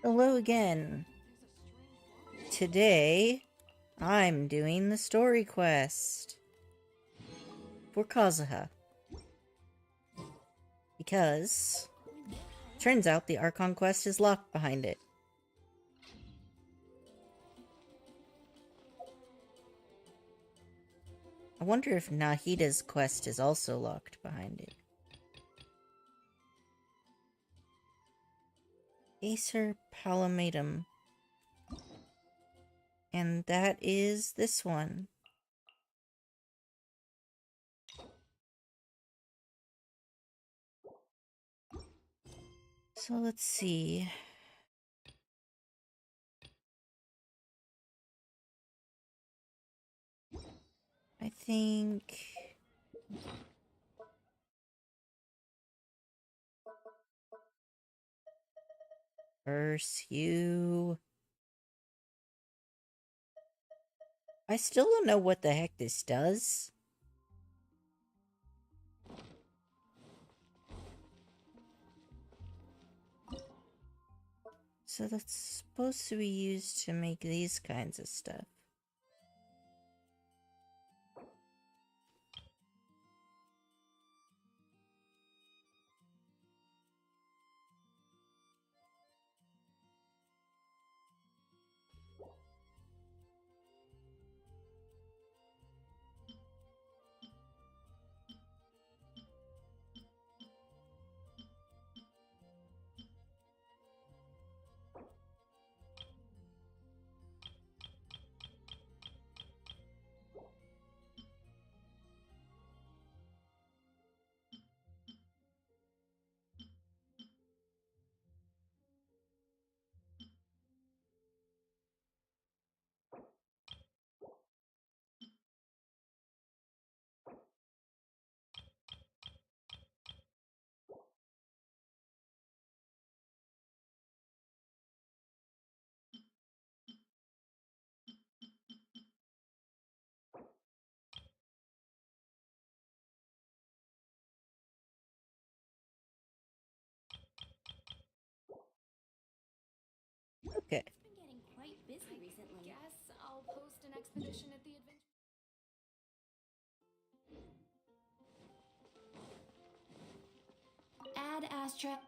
Hello again. Today, I'm doing the story quest for Kazuha. Because, turns out the Archon quest is locked behind it. I wonder if Nahida's quest is also locked behind it. Acer Palamatum. And that is this one. So let's see. I think... Curse you. I still don't know what the heck this does. So that's supposed to be used to make these kinds of stuff. Okay. It's been getting quite busy recently. Guess I'll post an expedition at the adventure. Add Astra.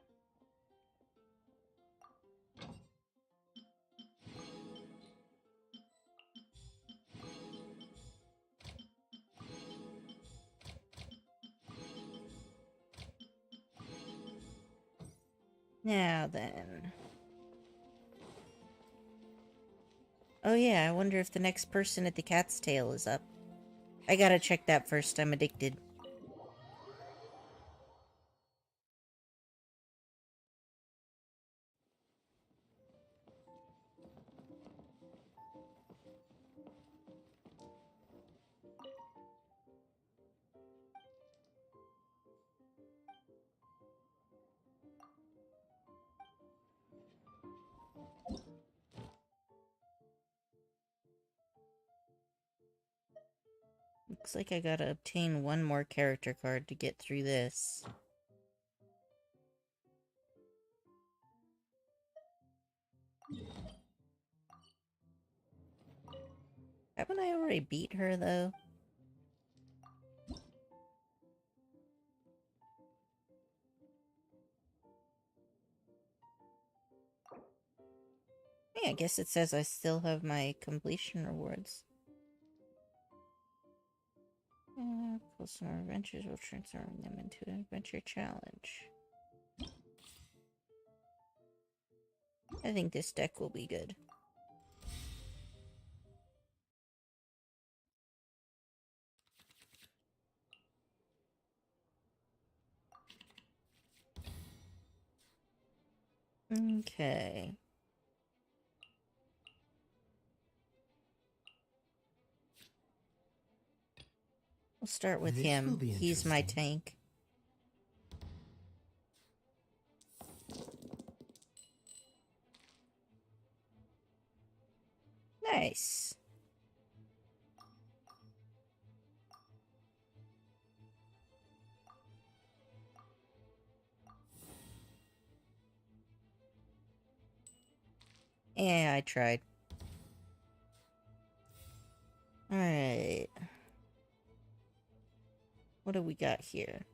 Now then. Oh yeah, I wonder if the next person at the cat's tail is up. I gotta check that first, I'm addicted. Looks like I gotta obtain one more character card to get through this. Haven't I already beat her, though? Yeah, I guess it says I still have my completion rewards. Customer adventures will transform them into an adventure challenge. I think this deck will be good. Okay. We'll start with him. He's my tank. Nice. Yeah, I tried. Alright. What do we got here?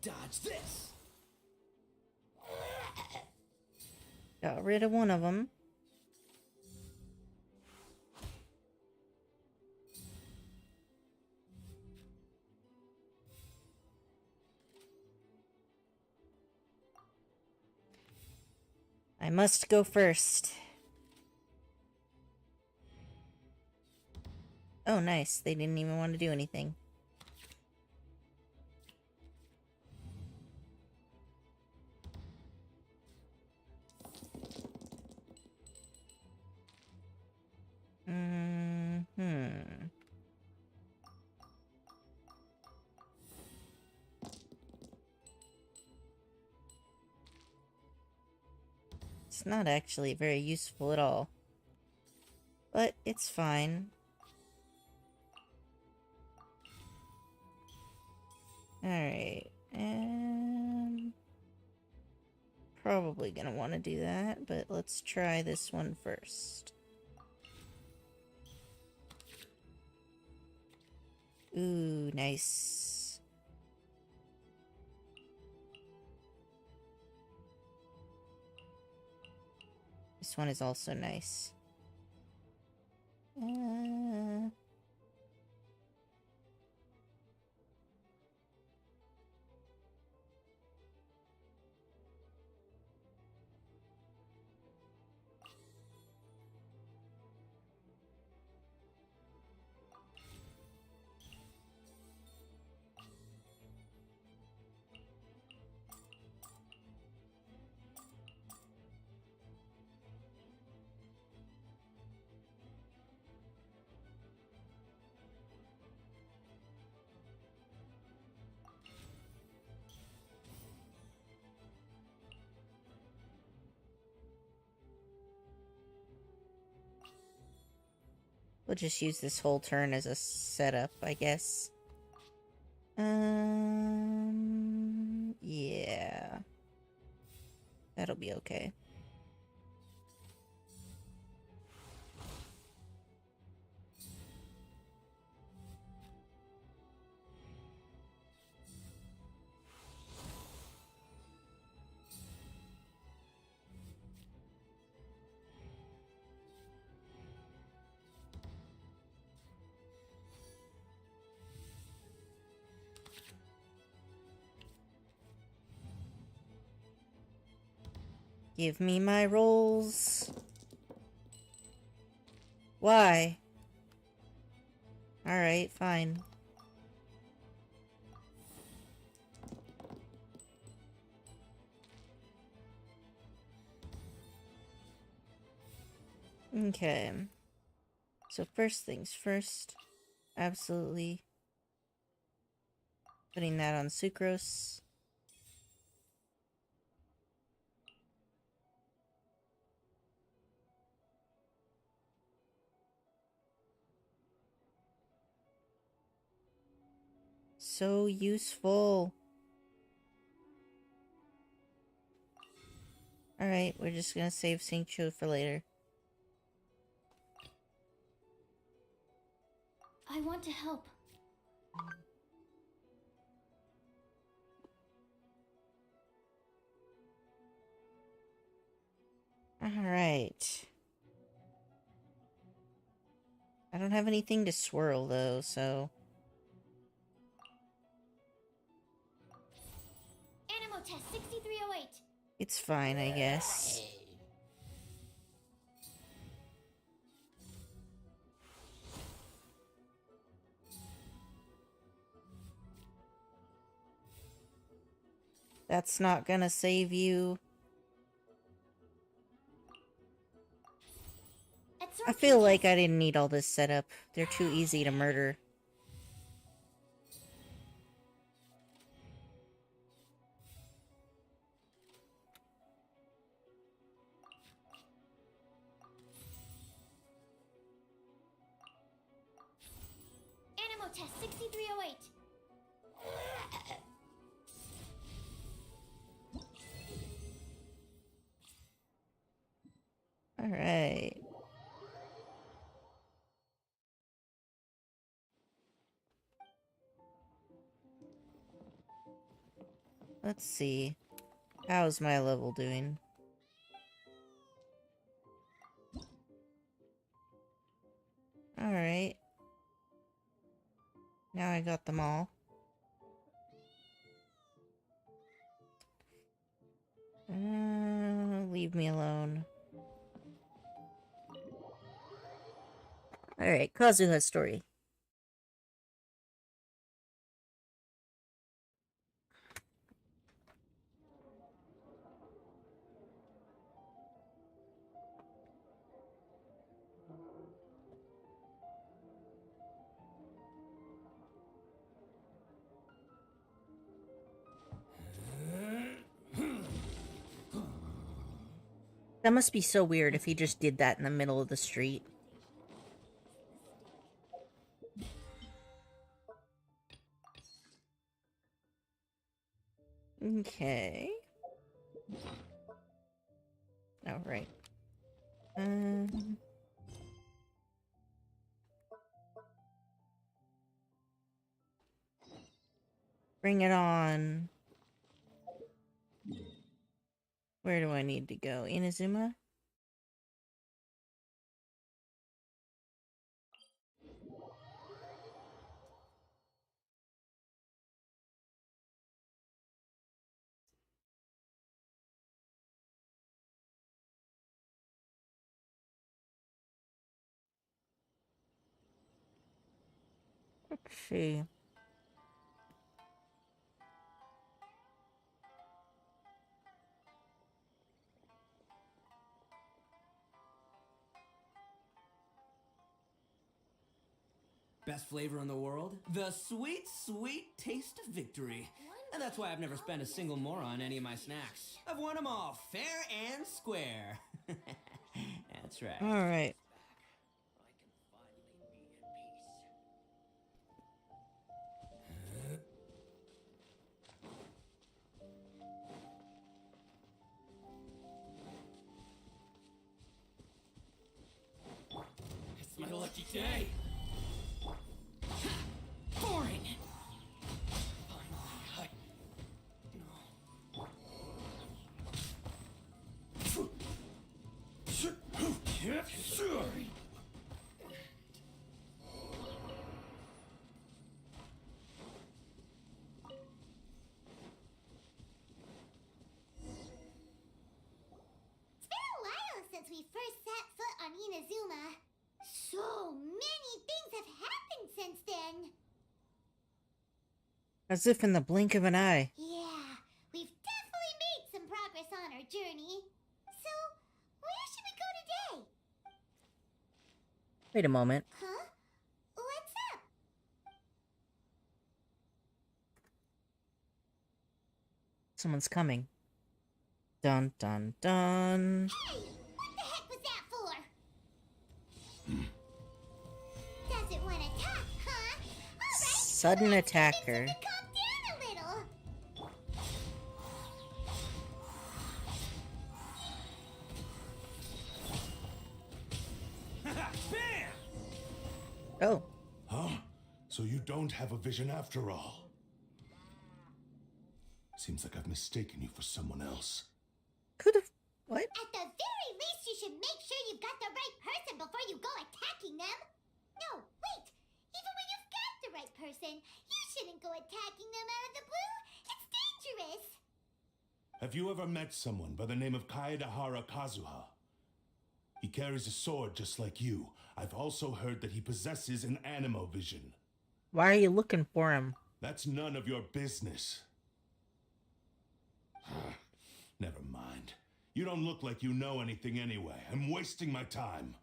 Dodge this! Got rid of one of them. I must go first. Oh, nice. They didn't even want to do anything. It's not actually very useful at all. But it's fine. Alright, and probably gonna want to do that, but let's try this one first. Ooh, nice. This one is also nice. We'll just use this whole turn as a setup, I guess. Yeah. That'll be okay. Give me my rolls. Why? Alright, fine. Okay. So first things first. Absolutely. Putting that on sucrose. So useful. Alright, we're just gonna save Xingqiu for later. I want to help. Alright. I don't have anything to swirl, though, so... Animo test 6308. It's fine, I guess. That's not gonna save you. I feel like I didn't need all this setup. They're too easy to murder. Animal test 6308. Alright. Let's see. How's my level doing? Alright. Now I got them all. Leave me alone. Alright, Kazuha's story. That must be so weird if he just did that in the middle of the street. Okay. Alright. Bring it on. Where do I need to go? Inazuma? Let's see. Best flavor in the world? The sweet, sweet taste of victory. And that's why I've never spent a single more on any of my snacks. I've won them all, fair and square. That's right. Alright. It's my lucky day. Boring. Since we first set foot on Inazuma. So many things have happened since then. As if in the blink of an eye. Yeah, we've definitely made some progress on our journey. So, where should we go today? Wait a moment. Huh? What's up? Someone's coming. Dun dun dun. Hey! What the heck was that for? Doesn't want to talk, huh? Alright, Sudden attacker. calm down a little. Bam! Oh. Huh? So you don't have a vision after all? Seems like I've mistaken you for someone else. Could've... What? At the very least, you should make sure you've got the right person before you go attacking them. No, wait. Even when you've got the right person, you shouldn't go attacking them out of the blue. It's dangerous. Have you ever met someone by the name of Kaedahara Kazuha? He carries a sword just like you. I've also heard that he possesses an animo vision. Why are you looking for him? That's none of your business. Never mind. You don't look like you know anything anyway. I'm wasting my time.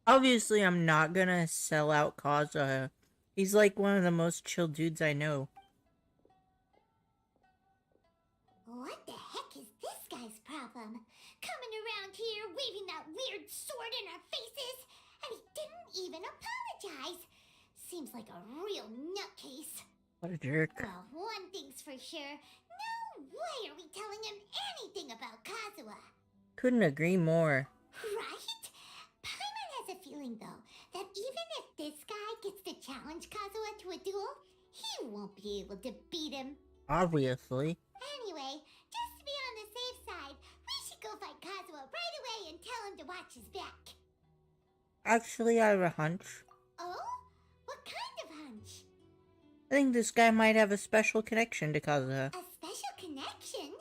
Obviously, I'm not gonna sell out Kazuha. He's like one of the most chill dudes I know. What the heck is this guy's problem? Coming around here, waving that weird sword in our faces, and he didn't even apologize. Seems like a real nutcase. What a jerk. Well, one thing's for sure. No way are we telling him anything about Kazuha. Couldn't agree more. Right? Paimon has a feeling, though, that even if this guy gets to challenge Kazuha to a duel, he won't be able to beat him. Obviously. Anyway, just to be on the safe side, we should go find Kazuha right away and tell him to watch his back. Actually, I have a hunch. Oh? What kind of hunch? I think this guy might have a special connection to Kazuha. A special connection?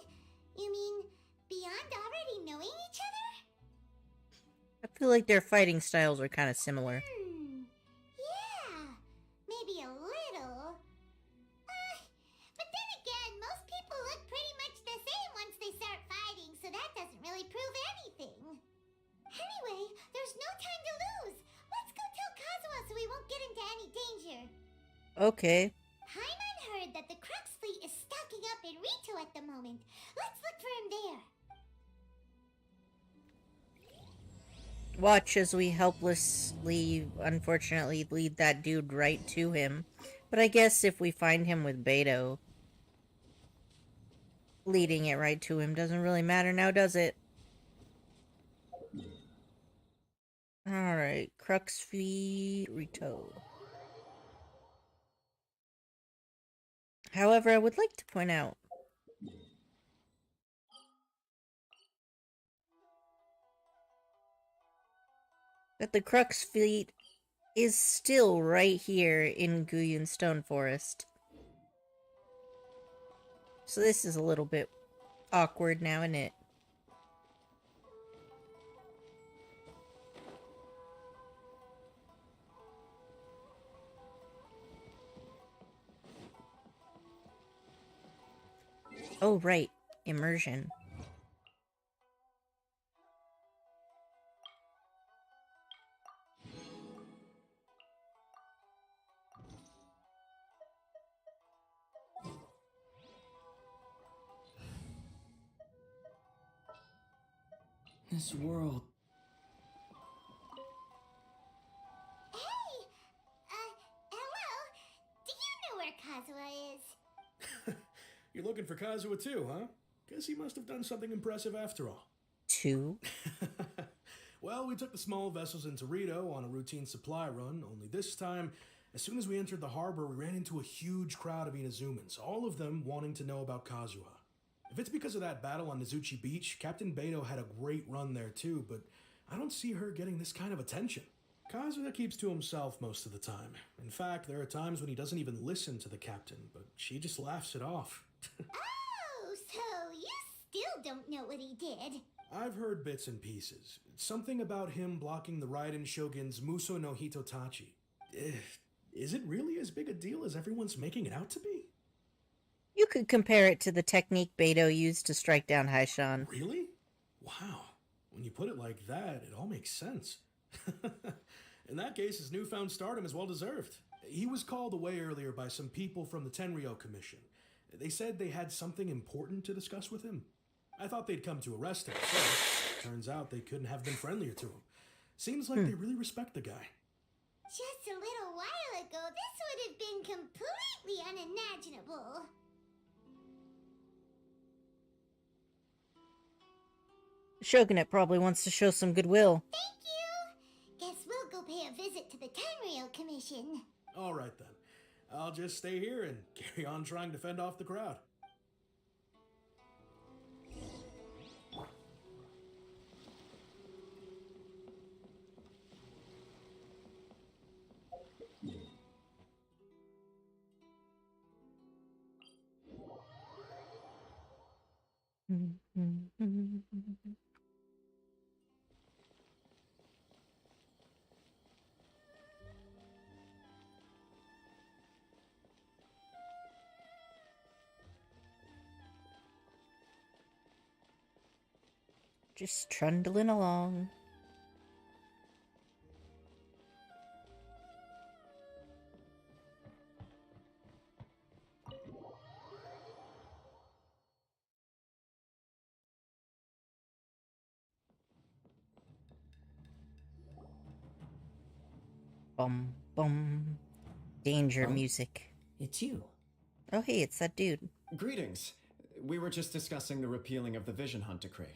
You mean beyond already knowing each other? I feel like their fighting styles are kind of similar. Yeah, maybe a little. But then again, most people look pretty much the same once they start fighting, so that doesn't really prove anything. Anyway, there's no time to lose. Let's go tell Kazuha so we won't get into any danger. Okay. Paimon heard that the Crux fleet is stocking up in Rito at the moment. Let's look for him there. Watch as we helplessly, unfortunately, lead that dude right to him. But I guess if we find him with Beto, leading it right to him doesn't really matter now, does it? Alright, Crux v. Rito. However, I would like to point out that the Crux fleet is still right here in Guyun Stone Forest. So this is a little bit awkward now, isn't it? Oh, right. Immersion. This world. Hey! Hello? Do you know where Kazuha is? You're looking for Kazuha too, huh? Guess he must have done something impressive after all. 2. Well, we took the small vessels into Rito on a routine supply run, only this time, as soon as we entered the harbor, we ran into a huge crowd of Inazumans, all of them wanting to know about Kazuha. If it's because of that battle on Nizuchi Beach, Captain Beto had a great run there too, but I don't see her getting this kind of attention. Kazuha keeps to himself most of the time. In fact, there are times when he doesn't even listen to the captain, but she just laughs it off. Oh, so you still don't know what he did? I've heard bits and pieces. Something about him blocking the Raiden Shogun's Muso no Hitotachi. Is it really as big a deal as everyone's making it out to be? You could compare it to the technique Beto used to strike down Haishan. Really? Wow. When you put it like that, it all makes sense. In that case, his newfound stardom is well deserved. He was called away earlier by some people from the Tenryou Commission. They said they had something important to discuss with him. I thought they'd come to arrest him, so turns out they couldn't have been friendlier to him. Seems like they really respect the guy. Just a little while ago, this would have been completely unimaginable. The Shogunate probably wants to show some goodwill. Thank you. Guess we'll go pay a visit to the Tenryou Commission. All right then. I'll just stay here and carry on trying to fend off the crowd. Just trundling along. Bum, bum. Danger Oh? music. It's you. Oh, hey, it's that dude. Greetings. We were just discussing the repealing of the Vision Hunt Decree.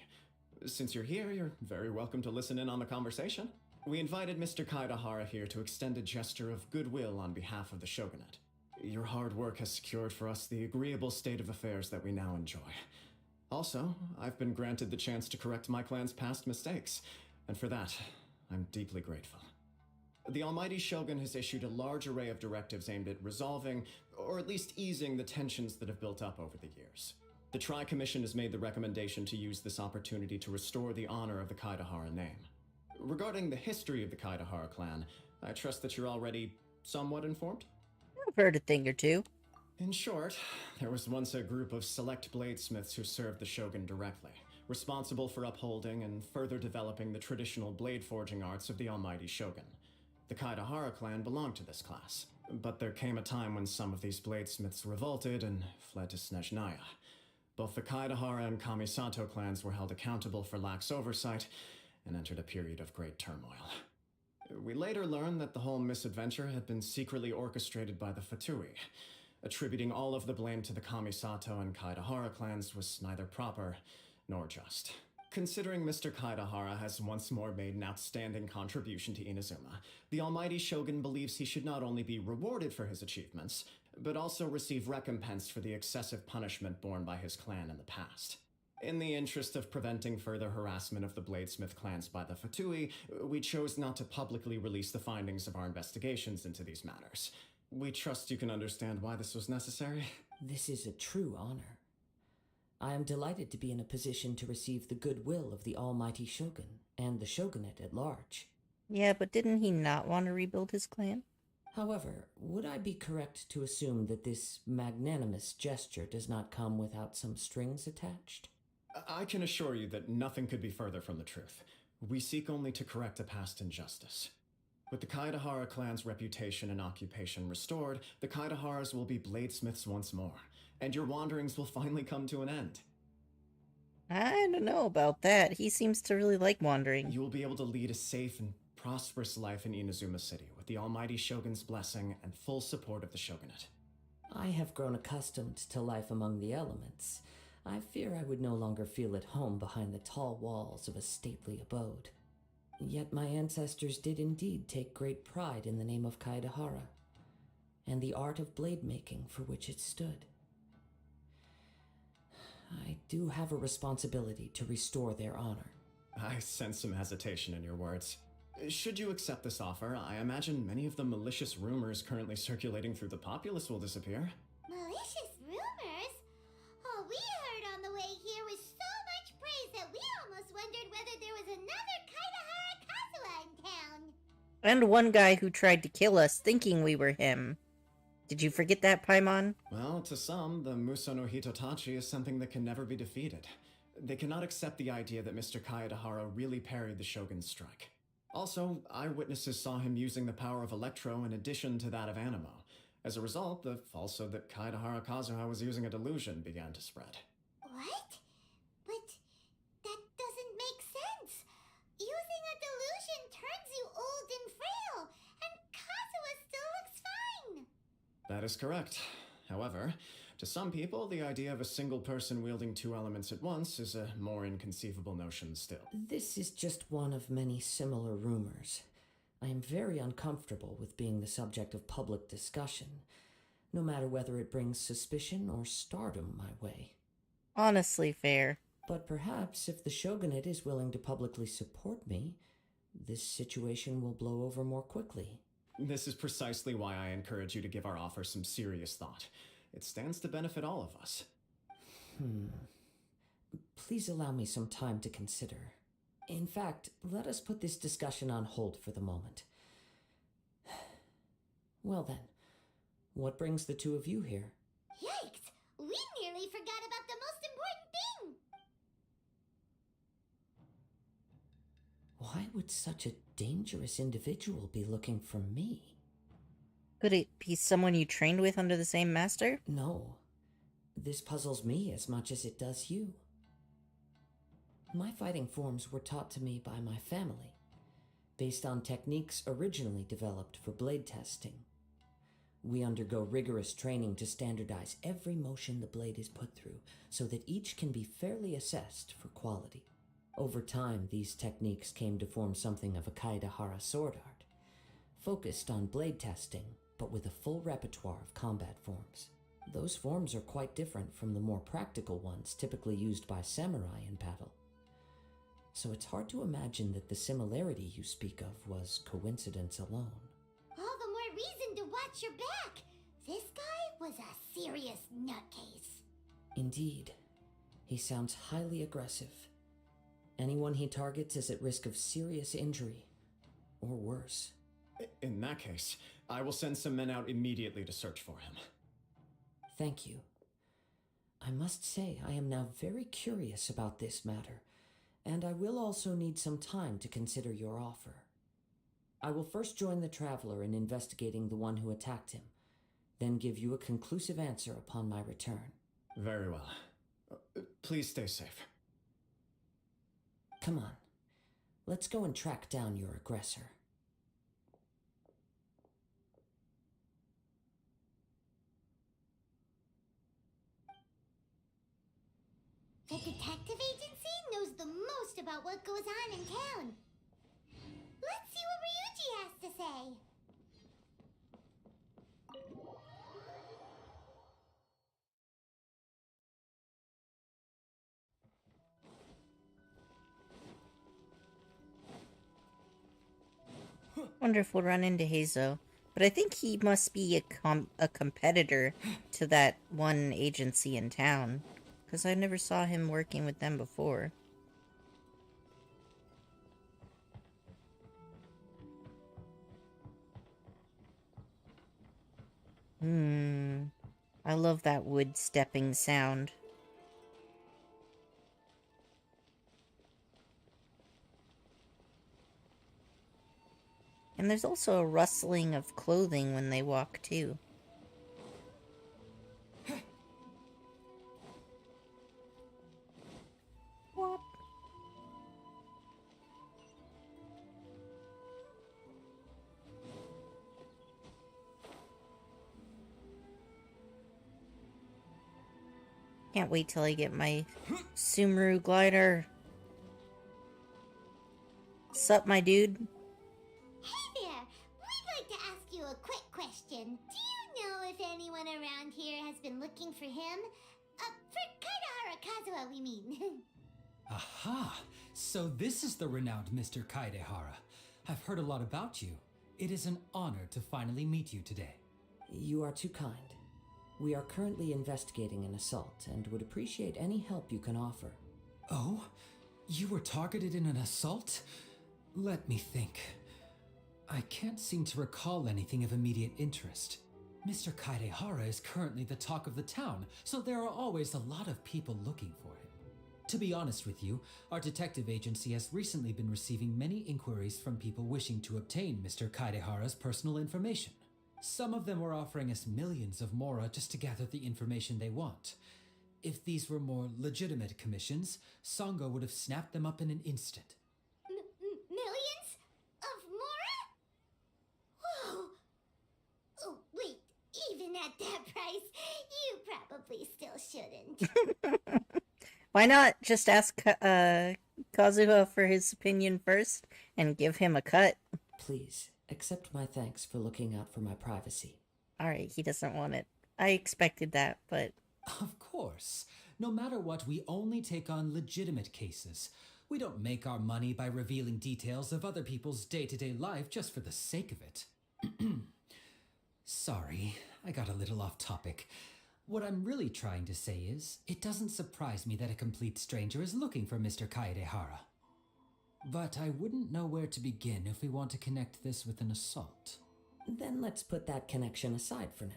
Since you're here, you're very welcome to listen in on the conversation. We invited Mr. Kaidahara here to extend a gesture of goodwill on behalf of the Shogunate. Your hard work has secured for us the agreeable state of affairs that we now enjoy. Also, I've been granted the chance to correct my clan's past mistakes, and for that, I'm deeply grateful. The Almighty Shogun has issued a large array of directives aimed at resolving, or at least easing, the tensions that have built up over the years. The Tri-Commission has made the recommendation to use this opportunity to restore the honor of the Kaidahara name. Regarding the history of the Kaidahara clan, I trust that you're already somewhat informed? I've heard a thing or two. In short, there was once a group of select bladesmiths who served the Shogun directly, responsible for upholding and further developing the traditional blade forging arts of the Almighty Shogun. The Kaidahara clan belonged to this class, but there came a time when some of these bladesmiths revolted and fled to Snezhnaya. Both the Kaidahara and Kamisato clans were held accountable for lax oversight and entered a period of great turmoil. We later learned that the whole misadventure had been secretly orchestrated by the Fatui. Attributing all of the blame to the Kamisato and Kaidahara clans was neither proper nor just. Considering Mr. Kaidahara has once more made an outstanding contribution to Inazuma, the Almighty Shogun believes he should not only be rewarded for his achievements, but also receive recompense for the excessive punishment borne by his clan in the past. In the interest of preventing further harassment of the Bladesmith clans by the Fatui, we chose not to publicly release the findings of our investigations into these matters. We trust you can understand why this was necessary. This is a true honor. I am delighted to be in a position to receive the goodwill of the Almighty Shogun and the Shogunate at large. Yeah, but didn't he not want to rebuild his clan? However, would I be correct to assume that this magnanimous gesture does not come without some strings attached? I can assure you that nothing could be further from the truth. We seek only to correct a past injustice. With the Kaidahara clan's reputation and occupation restored, the Kaidaharas will be bladesmiths once more, and your wanderings will finally come to an end. I don't know about that. He seems to really like wandering. You will be able to lead a safe and prosperous life in Inazuma City with the Almighty Shogun's blessing and full support of the Shogunate. I have grown accustomed to life among the elements. I fear I would no longer feel at home behind the tall walls of a stately abode. Yet my ancestors did indeed take great pride in the name of Kaidahara, and the art of blade making for which it stood. I do have a responsibility to restore their honor. I sense some hesitation in your words. Should you accept this offer, I imagine many of the malicious rumors currently circulating through the populace will disappear. Malicious rumors? All we heard on the way here was so much praise that we almost wondered whether there was another Kaidahara Kazuha in town. And one guy who tried to kill us thinking we were him. Did you forget that, Paimon? Well, to some, the Muso no Hitotachi is something that can never be defeated. They cannot accept the idea that Mr. Kaedahara really parried the Shogun's strike. Also, eyewitnesses saw him using the power of Electro in addition to that of Animo. As a result, the falsehood that Kaedahara Kazuha was using a delusion began to spread. What? But that doesn't make sense. Using a delusion turns you old and frail, and Kazuha still looks fine. That is correct. However, to some people, the idea of a single person wielding two elements at once is a more inconceivable notion still. This is just one of many similar rumors. I am very uncomfortable with being the subject of public discussion, no matter whether it brings suspicion or stardom my way. Honestly, fair. But perhaps if the Shogunate is willing to publicly support me, this situation will blow over more quickly. This is precisely why I encourage you to give our offer some serious thought. It stands to benefit all of us. Please allow me some time to consider. In fact, let us put this discussion on hold for the moment. Well then, what brings the two of you here? Yikes! We nearly forgot about the most important thing! Why would such a dangerous individual be looking for me? Could it be someone you trained with under the same master? No. This puzzles me as much as it does you. My fighting forms were taught to me by my family, based on techniques originally developed for blade testing. We undergo rigorous training to standardize every motion the blade is put through, so that each can be fairly assessed for quality. Over time, these techniques came to form something of a Kaedahara sword art, focused on blade testing, but with a full repertoire of combat forms. Those forms are quite different from the more practical ones typically used by samurai in battle. So it's hard to imagine that the similarity you speak of was coincidence alone. All the more reason to watch your back! This guy was a serious nutcase. Indeed. He sounds highly aggressive. Anyone he targets is at risk of serious injury, or worse. In that case, I will send some men out immediately to search for him. Thank you. I must say I am now very curious about this matter, and I will also need some time to consider your offer. I will first join the traveler in investigating the one who attacked him, then give you a conclusive answer upon my return. Very well. Please stay safe. Come on. Let's go and track down your aggressor. The detective agency knows the most about what goes on in town. Let's see what Ryuji has to say. Wonder if we'll run into Heizo. But I think he must be a competitor to that one agency in town, because I never saw him working with them before. I love that wood stepping sound. And there's also a rustling of clothing when they walk, too. What? Can't wait till I get my Sumeru glider. Sup, my dude? Hey there! We'd like to ask you a quick question. Do you know if anyone around here has been looking for him? For Kaedahara Kazuha, we mean. Aha! So this is the renowned Mr. Kaedehara. I've heard a lot about you. It is an honor to finally meet you today. You are too kind. We are currently investigating an assault and would appreciate any help you can offer. Oh? You were targeted in an assault? Let me think. I can't seem to recall anything of immediate interest. Mr. Kaedehara is currently the talk of the town, so there are always a lot of people looking for him. To be honest with you, our detective agency has recently been receiving many inquiries from people wishing to obtain Mr. Kaedehara's personal information. Some of them were offering us millions of mora just to gather the information they want. If these were more legitimate commissions, Sango would have snapped them up in an instant. Millions? Of Mora? Whoa! Oh, wait, even at that price, you probably still shouldn't. Why not just ask Kazuha for his opinion first and give him a cut? Please, accept my thanks for looking out for my privacy. Alright, he doesn't want it. I expected that, but... Of course. No matter what, we only take on legitimate cases. We don't make our money by revealing details of other people's day-to-day life just for the sake of it. Sorry, I got a little off topic. What I'm really trying to say is, it doesn't surprise me that a complete stranger is looking for Mr. Kaedehara. But I wouldn't know where to begin if we want to connect this with an assault. Then let's put that connection aside for now.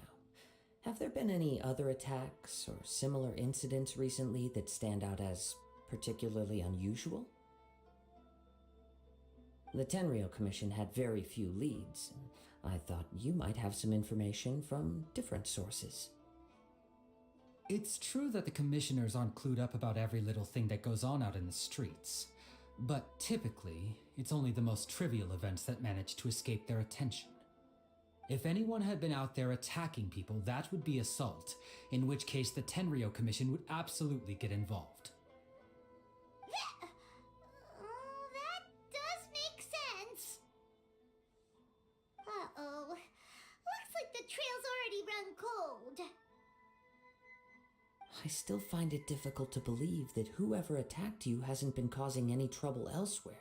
Have there been any other attacks or similar incidents recently that stand out as particularly unusual? The Tenryou Commission had very few leads, and I thought you might have some information from different sources. It's true that the commissioners aren't clued up about every little thing that goes on out in the streets, but typically, it's only the most trivial events that manage to escape their attention. If anyone had been out there attacking people, that would be assault, in which case the Tenryou Commission would absolutely get involved. That does make sense. Uh-oh. Looks like the trail's already run cold. I still find it difficult to believe that whoever attacked you hasn't been causing any trouble elsewhere.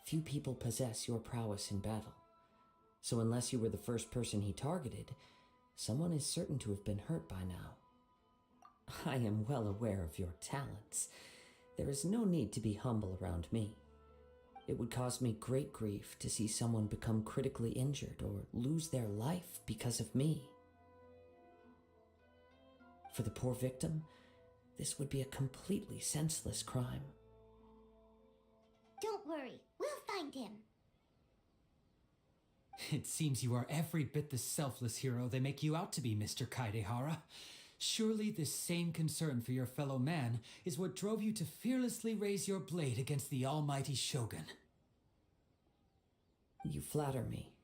Few people possess your prowess in battle. So unless you were the first person he targeted, someone is certain to have been hurt by now. I am well aware of your talents. There is no need to be humble around me. It would cause me great grief to see someone become critically injured or lose their life because of me. For the poor victim, this would be a completely senseless crime. Don't worry, we'll find him. It seems you are every bit the selfless hero they make you out to be, Mr. Kaedehara. Surely this same concern for your fellow man is what drove you to fearlessly raise your blade against the almighty Shogun. You flatter me.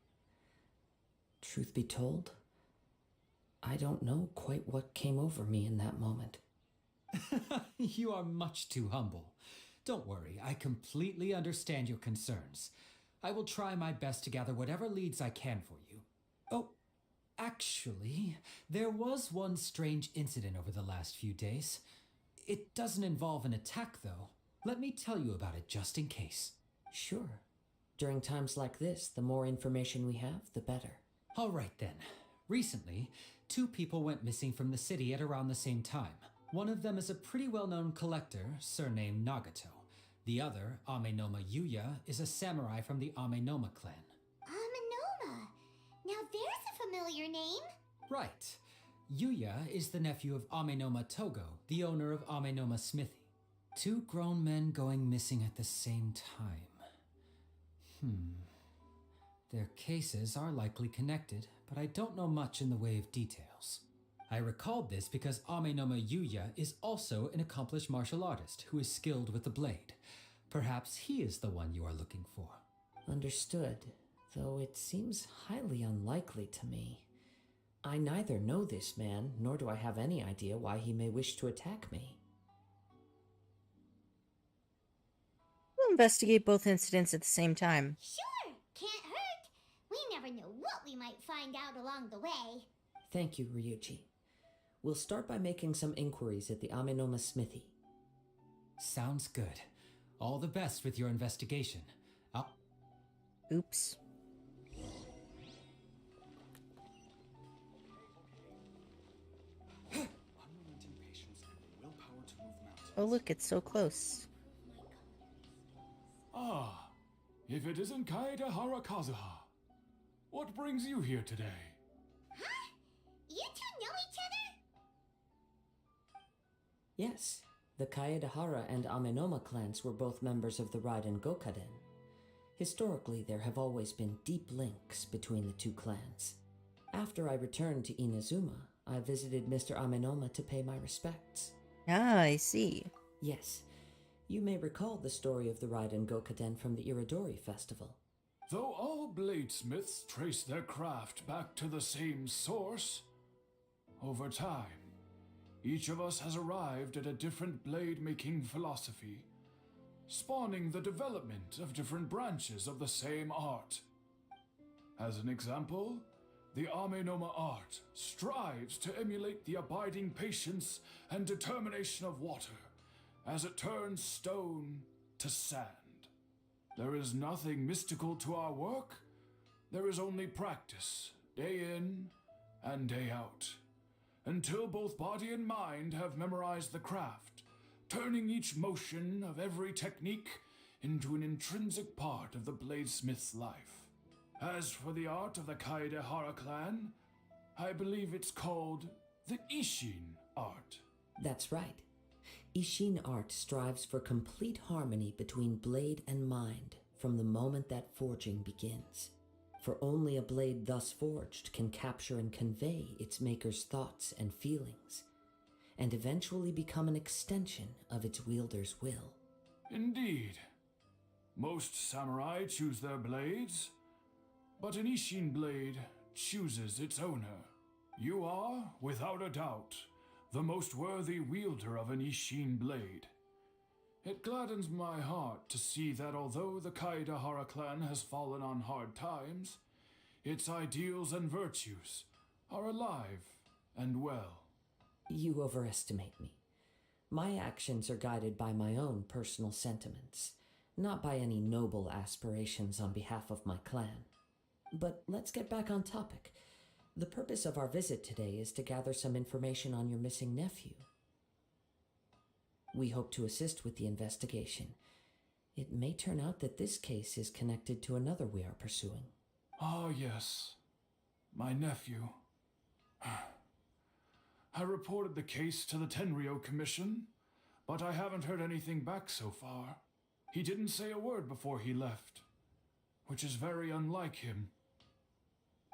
Truth be told, I don't know quite what came over me in that moment. You are much too humble. Don't worry, I completely understand your concerns. I will try my best to gather whatever leads I can for you. Oh, actually, there was one strange incident over the last few days. It doesn't involve an attack, though. Let me tell you about it just in case. Sure. During times like this, the more information we have, the better. All right, then. Recently, 2 people went missing from the city at around the same time. One of them is a pretty well-known collector, surnamed Nagato. The other, Amenoma Yuya, is a samurai from the Amenoma clan. Amenoma. Now there's a familiar name. Right. Yuya is the nephew of Amenoma Togo, the owner of Amenoma Smithy. 2 grown men going missing at the same time. Their cases are likely connected, but I don't know much in the way of details. I recalled this because Amenoma Yuya is also an accomplished martial artist who is skilled with the blade. Perhaps he is the one you are looking for. Understood, though it seems highly unlikely to me. I neither know this man, nor do I have any idea why he may wish to attack me. We'll investigate both incidents at the same time. Sure, can't hurt. We never know what we might find out along the way. Thank you, Ryuji. We'll start by making some inquiries at the Amenoma Smithy. Sounds good. All the best with your investigation. Oops. Oh look, it's so close. Ah, if it isn't Kaedehara Kazuha. What brings you here today? Huh? You two know each other? Yes, the Kaedehara and Amenoma clans were both members of the Raiden Gokaden. Historically, there have always been deep links between the 2 clans. After I returned to Inazuma, I visited Mr. Amenoma to pay my respects. Ah, I see. Yes, you may recall the story of the Raiden Gokaden from the Iridori Festival. Though all bladesmiths trace their craft back to the same source, over time, each of us has arrived at a different blade-making philosophy, spawning the development of different branches of the same art. As an example, the Amenoma art strives to emulate the abiding patience and determination of water as it turns stone to sand. There is nothing mystical to our work. There is only practice, day in and day out. until both body and mind have memorized the craft, turning each motion of every technique into an intrinsic part of the bladesmith's life. As for the art of the Kaedehara clan, I believe it's called the Ishin art. That's right. Ishin art strives for complete harmony between blade and mind from the moment that forging begins. For only a blade thus forged can capture and convey its maker's thoughts and feelings, and eventually become an extension of its wielder's will. Indeed. Most samurai choose their blades, but an Ishin blade chooses its owner. You are, without a doubt, the most worthy wielder of an Ishin blade. It gladdens my heart to see that although the Kaedehara clan has fallen on hard times, its ideals and virtues are alive and well. You overestimate me. My actions are guided by my own personal sentiments, not by any noble aspirations on behalf of my clan. But let's get back on topic. The purpose of our visit today is to gather some information on your missing nephew. We hope to assist with the investigation. It may turn out that this case is connected to another we are pursuing. Ah, yes. My nephew. I reported the case to the Tenryo Commission, but I haven't heard anything back so far. He didn't say a word before he left, which is very unlike him.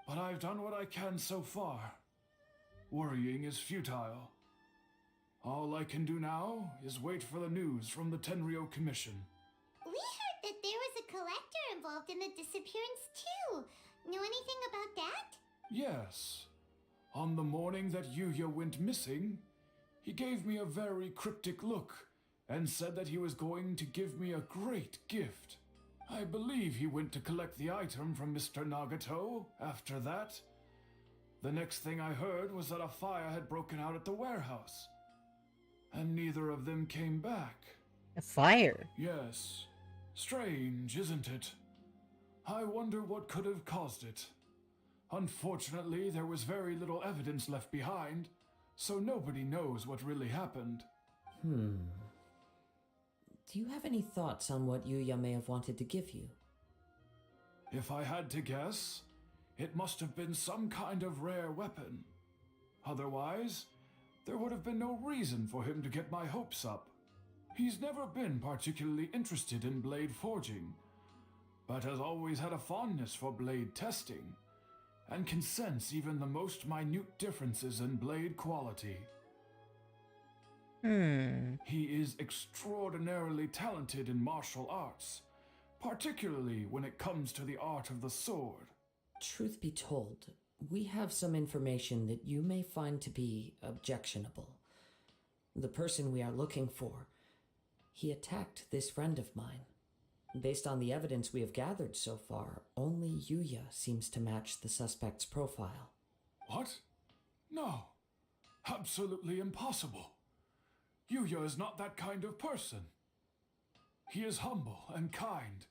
But I've done what I can so far. Worrying is futile. All I can do now is wait for the news from the Tenryo Commission. We heard that there was a collector involved in the disappearance too. Know anything about that? Yes. On the morning that Yuya went missing, he gave me a very cryptic look and said that he was going to give me a great gift. I believe he went to collect the item from Mr. Nagato after that. The next thing I heard was that a fire had broken out at the warehouse, and neither of them came back. A fire? Yes. Strange, isn't it? I wonder what could have caused it. Unfortunately, there was very little evidence left behind, so nobody knows what really happened. Do you have any thoughts on what Yuya may have wanted to give you? If I had to guess, it must have been some kind of rare weapon. Otherwise, there would have been no reason for him to get my hopes up. He's never been particularly interested in blade forging, but has always had a fondness for blade testing, and can sense even the most minute differences in blade quality. He is extraordinarily talented in martial arts, particularly when it comes to the art of the sword. Truth be told, we have some information that you may find to be objectionable. The person we are looking for, he attacked this friend of mine. Based on the evidence we have gathered so far, only Yuya seems to match the suspect's profile. What? No. Absolutely impossible. Yuya is not that kind of person. He is humble and kind.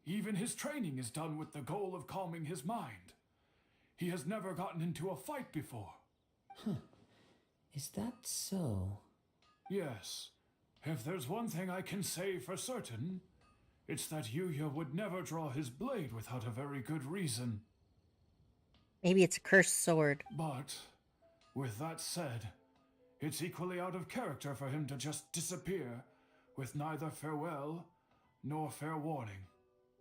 Even his training is done with the goal of calming his mind. He has never gotten into a fight before. Is that so? Yes. If there's one thing I can say for certain, it's that Yuya would never draw his blade without a very good reason. Maybe it's a cursed sword. But, with that said, it's equally out of character for him to just disappear, with neither farewell nor fair warning.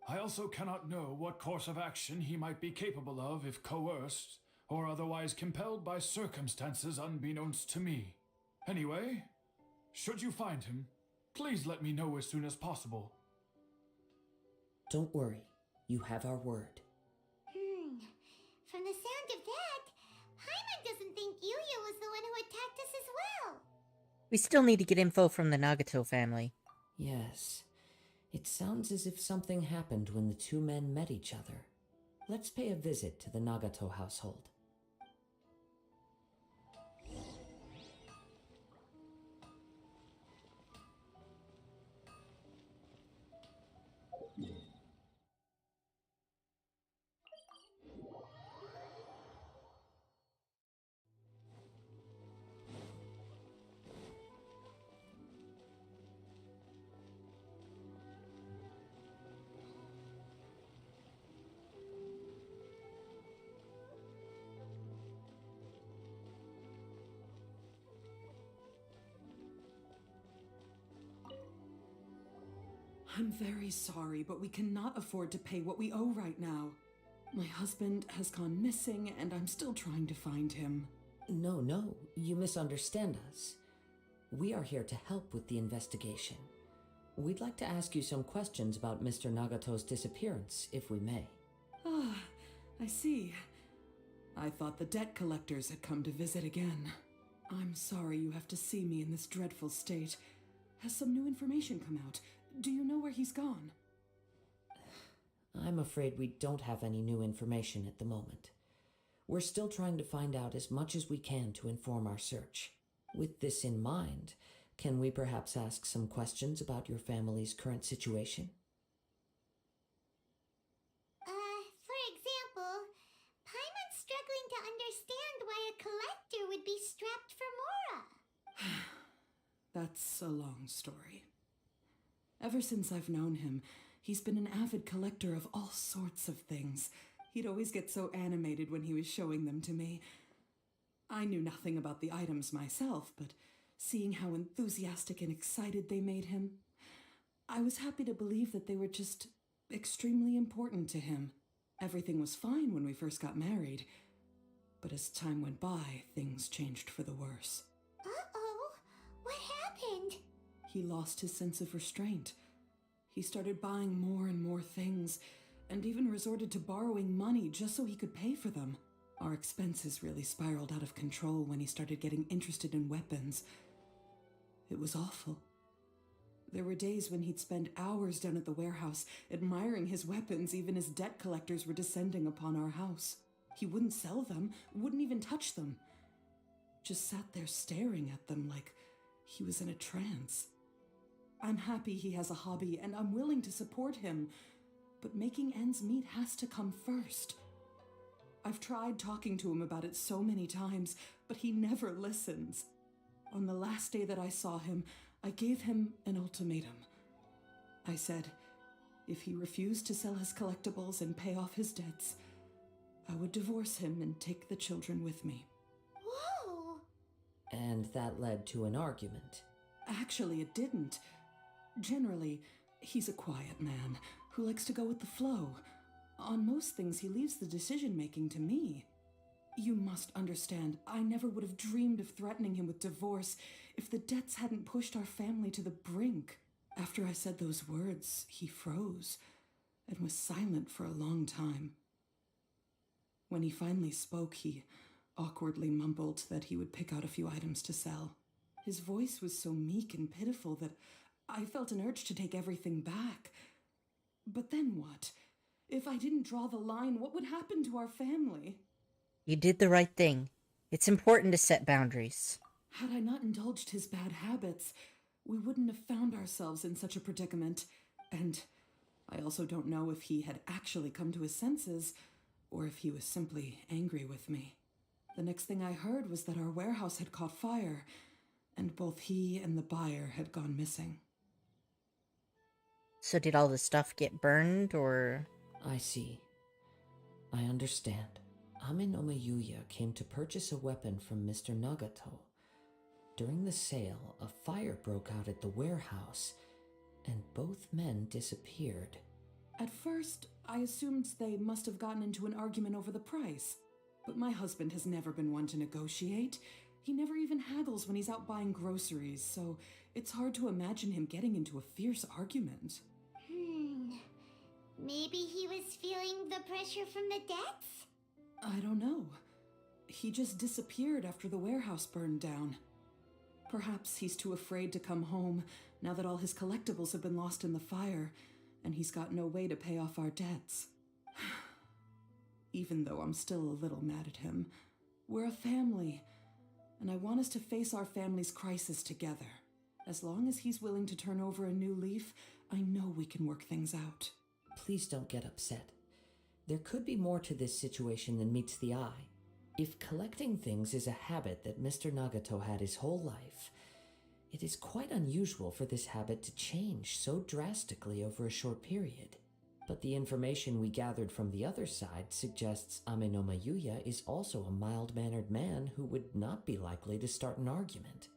I also cannot know what course of action he might be capable of if coerced, or otherwise compelled by circumstances unbeknownst to me. Anyway, should you find him, please let me know as soon as possible. Don't worry, you have our word. From the sound of that, Hyman doesn't think Yuya was the one who attacked us as well. We still need to get info from the Nagato family. Yes, it sounds as if something happened when the two men met each other. Let's pay a visit to the Nagato household. I'm very sorry, but we cannot afford to pay what we owe right now. My husband has gone missing, and I'm still trying to find him. No, you misunderstand us. We are here to help with the investigation. We'd like to ask you some questions about Mr. Nagato's disappearance, if we may. Ah, I see. I thought the debt collectors had come to visit again. I'm sorry you have to see me in this dreadful state. Has some new information come out? Do you know where he's gone? I'm afraid we don't have any new information at the moment. We're still trying to find out as much as we can to inform our search. With this in mind, can we perhaps ask some questions about your family's current situation? For example, Paimon's struggling to understand why a collector would be strapped for Mora. That's a long story. Ever since I've known him, he's been an avid collector of all sorts of things. He'd always get so animated when he was showing them to me. I knew nothing about the items myself, but seeing how enthusiastic and excited they made him, I was happy to believe that they were just extremely important to him. Everything was fine when we first got married, but as time went by, things changed for the worse. Uh-oh, what happened? He lost his sense of restraint. He started buying more and more things, and even resorted to borrowing money just so he could pay for them. Our expenses really spiraled out of control when he started getting interested in weapons. It was awful. There were days when he'd spend hours down at the warehouse admiring his weapons even as debt collectors were descending upon our house. He wouldn't sell them, wouldn't even touch them. Just sat there staring at them like he was in a trance. I'm happy he has a hobby and I'm willing to support him, but making ends meet has to come first. I've tried talking to him about it so many times, but he never listens. On the last day that I saw him, I gave him an ultimatum. I said, if he refused to sell his collectibles and pay off his debts, I would divorce him and take the children with me. Whoa! And that led to an argument. Actually, it didn't. Generally, he's a quiet man who likes to go with the flow. On most things, he leaves the decision-making to me. You must understand, I never would have dreamed of threatening him with divorce if the debts hadn't pushed our family to the brink. After I said those words, he froze and was silent for a long time. When he finally spoke, he awkwardly mumbled that he would pick out a few items to sell. His voice was so meek and pitiful that I felt an urge to take everything back. But then what? If I didn't draw the line, what would happen to our family? You did the right thing. It's important to set boundaries. Had I not indulged his bad habits, we wouldn't have found ourselves in such a predicament. And I also don't know if he had actually come to his senses, or if he was simply angry with me. The next thing I heard was that our warehouse had caught fire, and both he and the buyer had gone missing. So did all the stuff get burned, or...? I see. I understand. Amenoma Yuya came to purchase a weapon from Mr. Nagato. During the sale, a fire broke out at the warehouse, and both men disappeared. At first, I assumed they must have gotten into an argument over the price. But my husband has never been one to negotiate. He never even haggles when he's out buying groceries, so it's hard to imagine him getting into a fierce argument. Maybe he was feeling the pressure from the debts? I don't know. He just disappeared after the warehouse burned down. Perhaps he's too afraid to come home now that all his collectibles have been lost in the fire, and he's got no way to pay off our debts. Even though I'm still a little mad at him, we're a family, and I want us to face our family's crisis together. As long as he's willing to turn over a new leaf, I know we can work things out. Please don't get upset. There could be more to this situation than meets the eye. If collecting things is a habit that Mr. Nagato had his whole life, it is quite unusual for this habit to change so drastically over a short period. But the information we gathered from the other side suggests Amenoma Yuya is also a mild-mannered man who would not be likely to start an argument.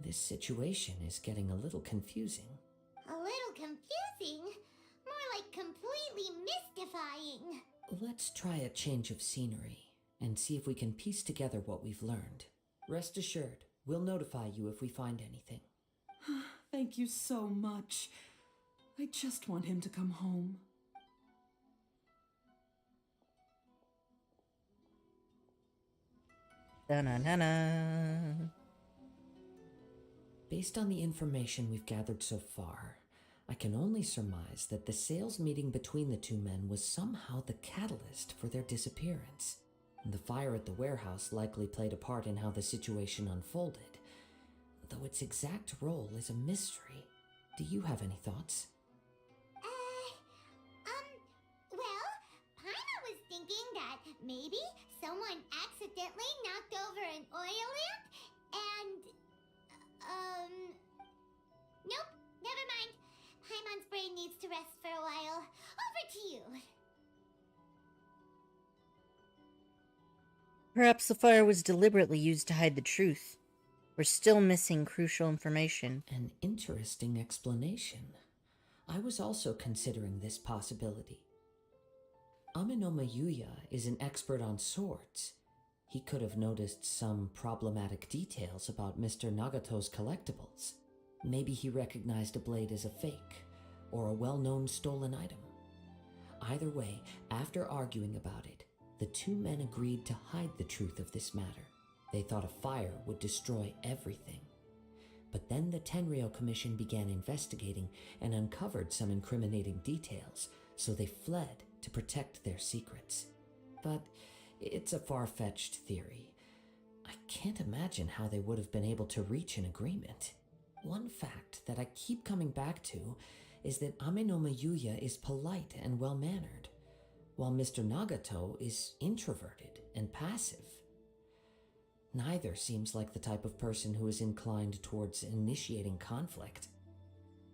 This situation is getting a little confusing. A little confusing? More like completely mystifying. Let's try a change of scenery and see if we can piece together what we've learned. Rest assured, we'll notify you if we find anything. Thank you so much. I just want him to come home. Da-na-na-na. Based on the information we've gathered so far, I can only surmise that the sales meeting between the two men was somehow the catalyst for their disappearance. The fire at the warehouse likely played a part in how the situation unfolded, though its exact role is a mystery. Do you have any thoughts? Well, Paimon was thinking that maybe someone accidentally knocked over an oil lamp and, nope, never mind. Paimon's brain needs to rest for a while. Over to you. Perhaps the fire was deliberately used to hide the truth. We're still missing crucial information. An interesting explanation. I was also considering this possibility. Aminoma Yuya is an expert on swords. He could have noticed some problematic details about Mr. Nagato's collectibles. Maybe he recognized a blade as a fake, or a well-known stolen item. Either way, after arguing about it, the two men agreed to hide the truth of this matter. They thought a fire would destroy everything. But then the Tenryo Commission began investigating and uncovered some incriminating details, so they fled to protect their secrets. But it's a far-fetched theory. I can't imagine how they would have been able to reach an agreement. One fact that I keep coming back to is that Aminoma Yuya is polite and well-mannered, while Mr. Nagato is introverted and passive. Neither seems like the type of person who is inclined towards initiating conflict.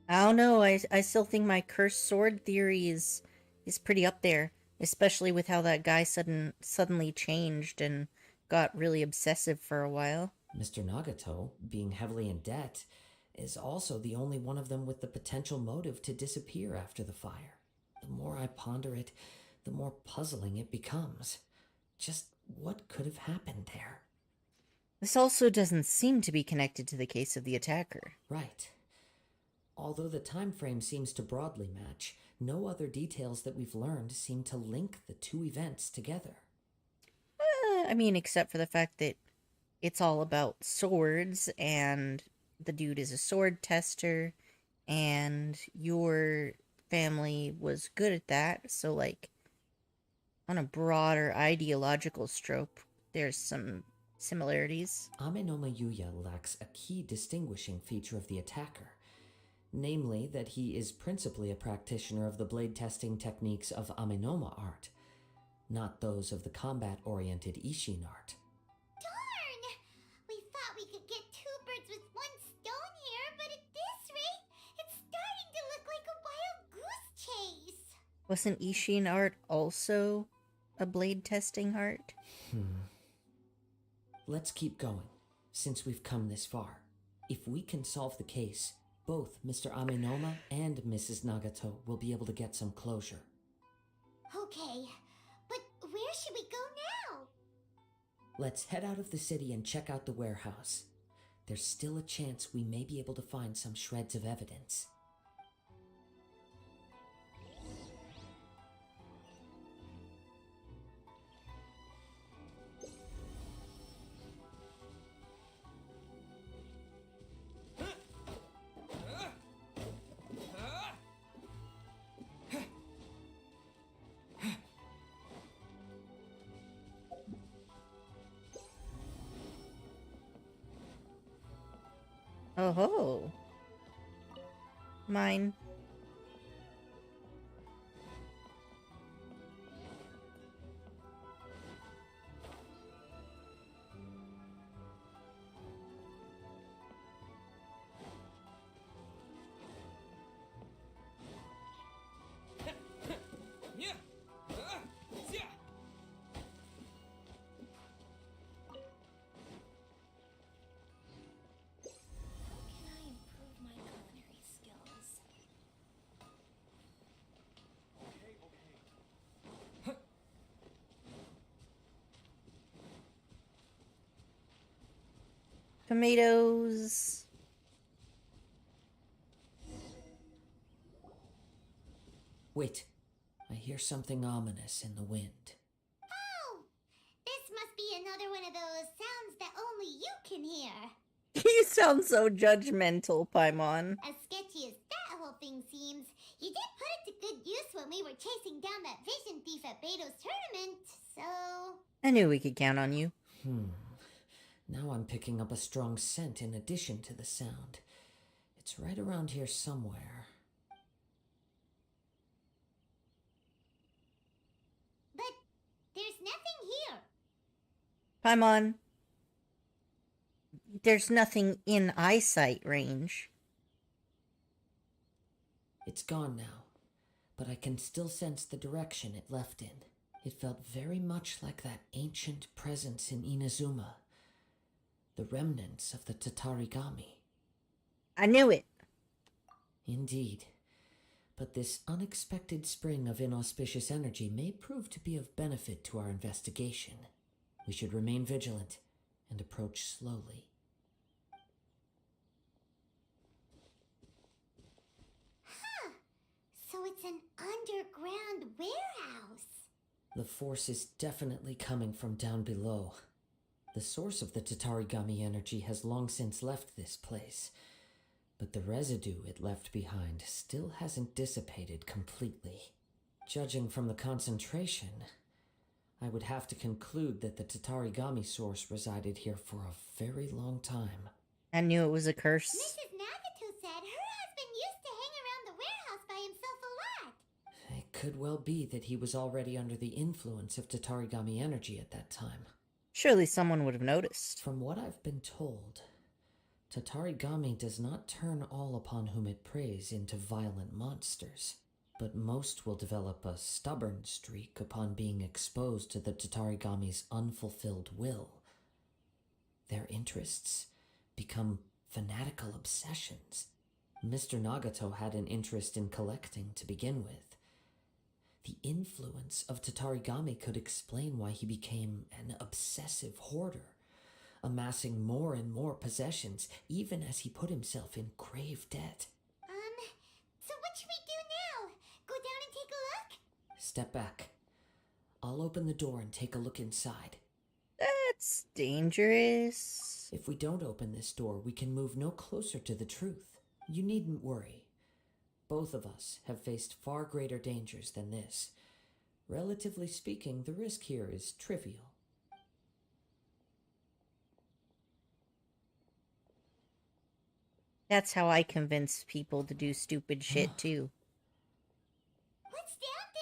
I don't know, I still think my cursed sword theory is pretty up there, especially with how that guy suddenly changed and got really obsessive for a while. Mr. Nagato, being heavily in debt, is also the only one of them with the potential motive to disappear after the fire. The more I ponder it, the more puzzling it becomes. Just what could have happened there? This also doesn't seem to be connected to the case of the attacker. Right. Although the time frame seems to broadly match, no other details that we've learned seem to link the two events together. I mean, except for the fact that it's all about swords, and the dude is a sword tester, and your family was good at that, so, like, on a broader ideological stroke, there's some similarities. Aminoma Yuya lacks a key distinguishing feature of the attacker, namely that he is principally a practitioner of the blade testing techniques of Aminoma art, not those of the combat-oriented Ishin art. Darn! We thought we could get two birds with one stone here, but at this rate, it's starting to look like a wild goose chase. Wasn't Ishin art also a blade testing art? Let's keep going, since we've come this far. If we can solve the case, both Mr. Aminoma and Mrs. Nagato will be able to get some closure. Okay, but where should we go now? Let's head out of the city and check out the warehouse. There's still a chance we may be able to find some shreds of evidence. Oh ho. Mine. Tomatoes. Wait, I hear something ominous in the wind. Oh! This must be another one of those sounds that only you can hear. You sound so judgmental, Paimon. As sketchy as that whole thing seems, you did put it to good use when we were chasing down that vision thief at Beto's tournament, so... I knew we could count on you. Now I'm picking up a strong scent in addition to the sound. It's right around here somewhere. But there's nothing here. Paimon, there's nothing in eyesight range. It's gone now, but I can still sense the direction it left in. It felt very much like that ancient presence in Inazuma. The remnants of the Tatarigami. I knew it. Indeed. But this unexpected spring of inauspicious energy may prove to be of benefit to our investigation. We should remain vigilant and approach slowly. Huh. So it's an underground warehouse. The force is definitely coming from down below. The source of the Tatarigami energy has long since left this place, but the residue it left behind still hasn't dissipated completely. Judging from the concentration, I would have to conclude that the Tatarigami source resided here for a very long time. I knew it was a curse. Mrs. Nagato said her husband used to hang around the warehouse by himself a lot. It could well be that he was already under the influence of Tatarigami energy at that time. Surely someone would have noticed. From what I've been told, Tatarigami does not turn all upon whom it preys into violent monsters, but most will develop a stubborn streak upon being exposed to the Tatarigami's unfulfilled will. Their interests become fanatical obsessions. Mr. Nagato had an interest in collecting to begin with. The influence of Tatarigami could explain why he became an obsessive hoarder, amassing more and more possessions, even as he put himself in grave debt. So what should we do now? Go down and take a look? Step back. I'll open the door and take a look inside. That's dangerous. If we don't open this door, we can move no closer to the truth. You needn't worry. Both of us have faced far greater dangers than this. Relatively speaking, the risk here is trivial. That's how I convince people to do stupid shit, too. What's down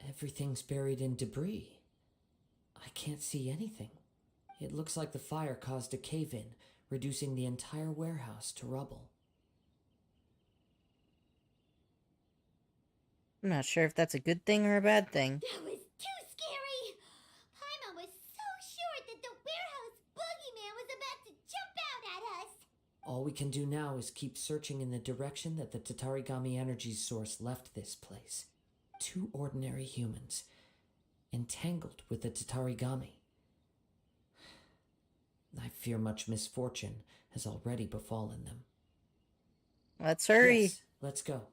there? Everything's buried in debris. I can't see anything. It looks like the fire caused a cave-in, reducing the entire warehouse to rubble. I'm not sure if that's a good thing or a bad thing. That was too scary! Paimon was so sure that the warehouse boogeyman was about to jump out at us! All we can do now is keep searching in the direction that the Tatarigami energy source left this place. 2 ordinary humans, entangled with the Tatarigami. I fear much misfortune has already befallen them. Let's hurry. Yes, let's go.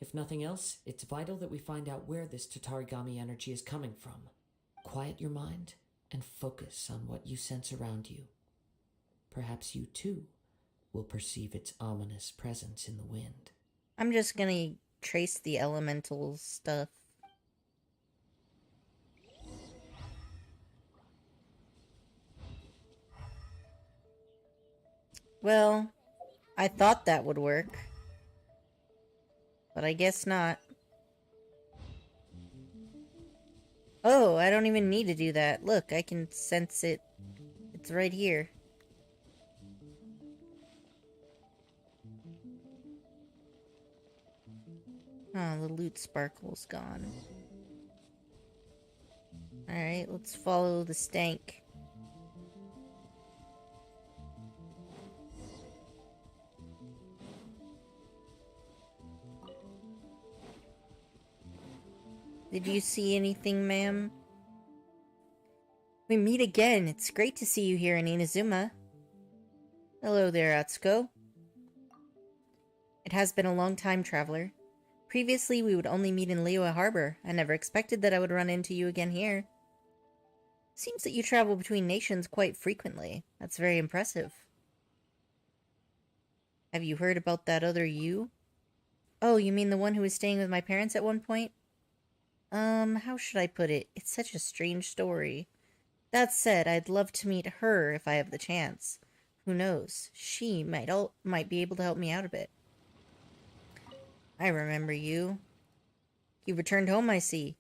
If nothing else, it's vital that we find out where this Tatarigami energy is coming from. Quiet your mind and focus on what you sense around you. Perhaps you too will perceive its ominous presence in the wind. I'm just gonna trace the elemental stuff. Well, I thought that would work. But I guess not. Oh, I don't even need to do that. Look, I can sense it. It's right here. Oh, the loot sparkle's gone. Alright, let's follow the stank. Did you see anything, ma'am? We meet again. It's great to see you here in Inazuma. Hello there, Atsuko. It has been a long time, traveler. Previously, we would only meet in Liyue Harbor. I never expected that I would run into you again here. Seems that you travel between nations quite frequently. That's very impressive. Have you heard about that other you? Oh, you mean the one who was staying with my parents at one point? How should I put it? It's such a strange story. That said, I'd love to meet her if I have the chance. Who knows? She might be able to help me out a bit. I remember you. You returned home, I see.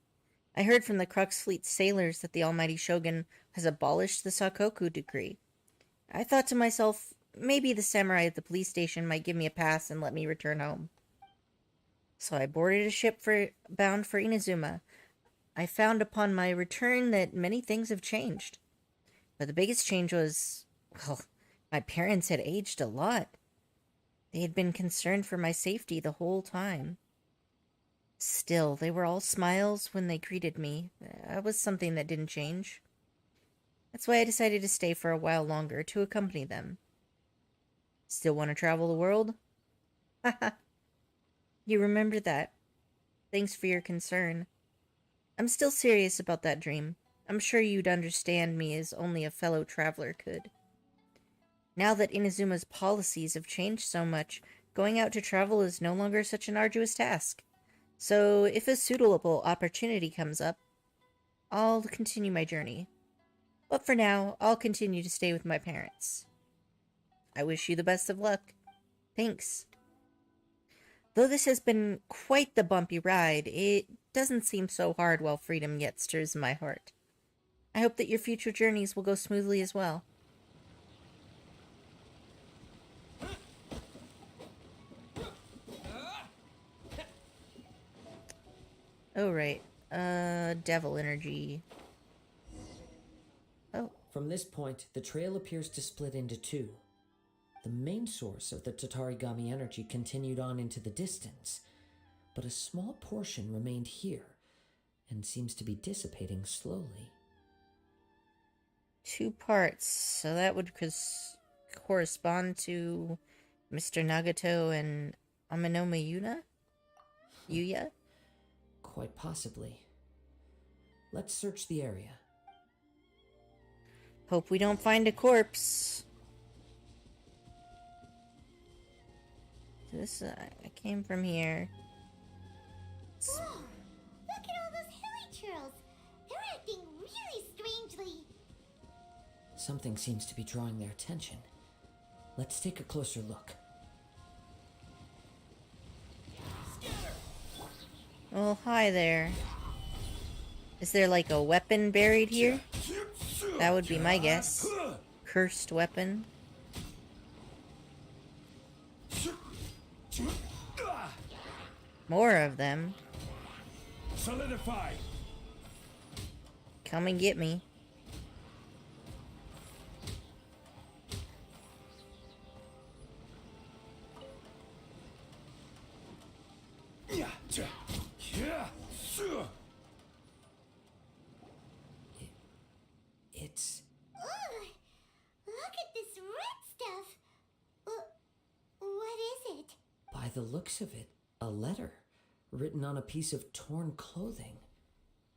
I heard from the Crux Fleet sailors that the Almighty Shogun has abolished the Sakoku decree. I thought to myself, maybe the samurai at the police station might give me a pass and let me return home. So I boarded a ship bound for Inazuma. I found upon my return that many things have changed. But the biggest change was, well, my parents had aged a lot. They had been concerned for my safety the whole time. Still, they were all smiles when they greeted me. That was something that didn't change. That's why I decided to stay for a while longer to accompany them. Still want to travel the world? Haha. You remember that. Thanks for your concern. I'm still serious about that dream. I'm sure you'd understand me as only a fellow traveler could. Now that Inazuma's policies have changed so much, going out to travel is no longer such an arduous task. So, if a suitable opportunity comes up, I'll continue my journey. But for now, I'll continue to stay with my parents. I wish you the best of luck. Thanks. Though this has been quite the bumpy ride, it doesn't seem so hard while freedom yet stirs in my heart. I hope that your future journeys will go smoothly as well. Oh, right. Devil energy. Oh. From this point, the trail appears to split into two. The main source of the Tatarigami energy continued on into the distance, but a small portion remained here and seems to be dissipating slowly. 2 parts, so that would correspond to Mr. Nagato and Amanoma Yuya? Quite possibly. Let's search the area. Hope we don't find a corpse. I came from here. Whoa! Look at all those hilly churls! They're acting really strangely! Something seems to be drawing their attention. Let's take a closer look. Well, hi there. Is there like a weapon buried here? That would be my guess. Cursed weapon. More of them. Solidify. Come and get me. It's... Ugh! Look at this red stuff! What is it? By the looks of it, a letter written on a piece of torn clothing.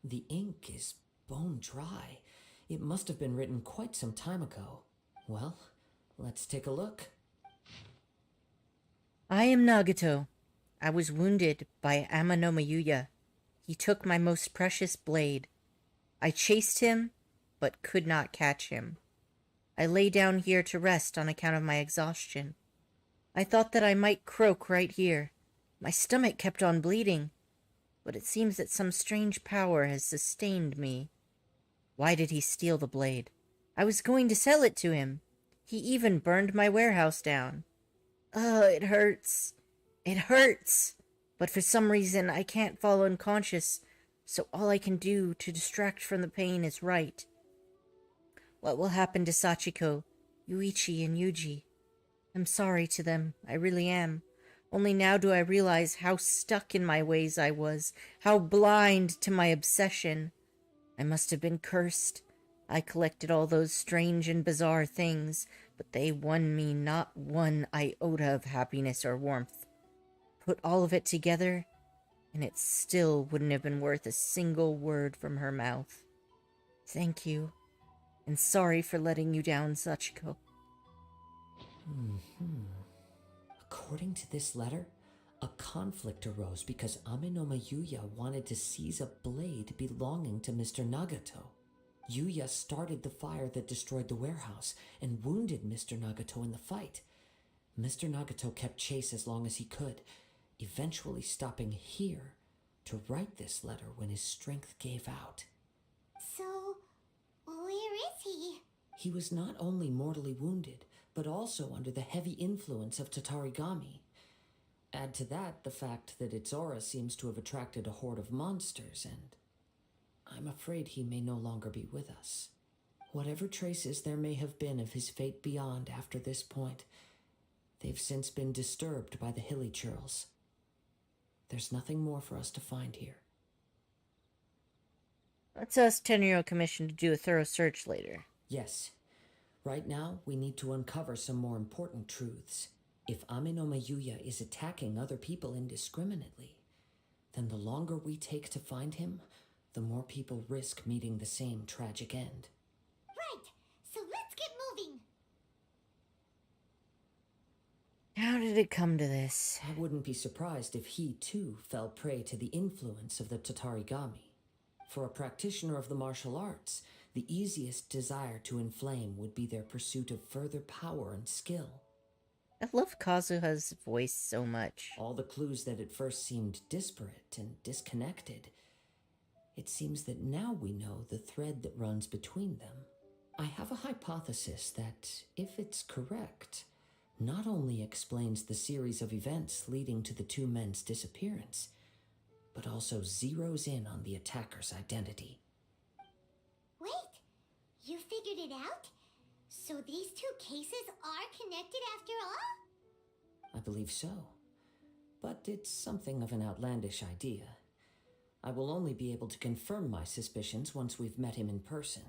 The ink is bone dry. It must have been written quite some time ago. Well, let's take a look. I am Nagato. I was wounded by Amanoma Yuya. He took my most precious blade. I chased him, but could not catch him. I lay down here to rest on account of my exhaustion. I thought that I might croak right here. My stomach kept on bleeding, but it seems that some strange power has sustained me. Why did he steal the blade? I was going to sell it to him. He even burned my warehouse down. Oh, it hurts. It hurts. But for some reason, I can't fall unconscious, so all I can do to distract from the pain is write. What will happen to Sachiko, Yuichi, and Yuji? I'm sorry to them, I really am. Only now do I realize how stuck in my ways I was, how blind to my obsession. I must have been cursed. I collected all those strange and bizarre things, but but they won me not one iota of happiness or warmth. Put all of it together, and it still wouldn't have been worth a single word from her mouth. Thank you, and sorry for letting you down, Sachiko. According to this letter, a conflict arose because Amenoma Yuya wanted to seize a blade belonging to Mr. Nagato. Yuya started the fire that destroyed the warehouse and wounded Mr. Nagato in the fight. Mr. Nagato kept chase as long as he could, eventually stopping here to write this letter when his strength gave out. So, where is he? He was not only mortally wounded, but also under the heavy influence of Tatarigami. Add to that the fact that its aura seems to have attracted a horde of monsters, and I'm afraid he may no longer be with us. Whatever traces there may have been of his fate beyond after this point, they've since been disturbed by the hilly churls. There's nothing more for us to find here. Let's ask Tenryou Commission to do a thorough search later. Yes. Right now, we need to uncover some more important truths. If Amenoma Yuya is attacking other people indiscriminately, then the longer we take to find him, the more people risk meeting the same tragic end. Right, so let's get moving. How did it come to this? I wouldn't be surprised if he, too, fell prey to the influence of the Tatarigami. For a practitioner of the martial arts, the easiest desire to inflame would be their pursuit of further power and skill. I love Kazuha's voice so much. All the clues that at first seemed disparate and disconnected, it seems that now we know the thread that runs between them. I have a hypothesis that, if it's correct, not only explains the series of events leading to the two men's disappearance, but also zeroes in on the attacker's identity. Wait, you figured it out? So these two cases are connected after all? I believe so. But it's something of an outlandish idea. I will only be able to confirm my suspicions once we've met him in person.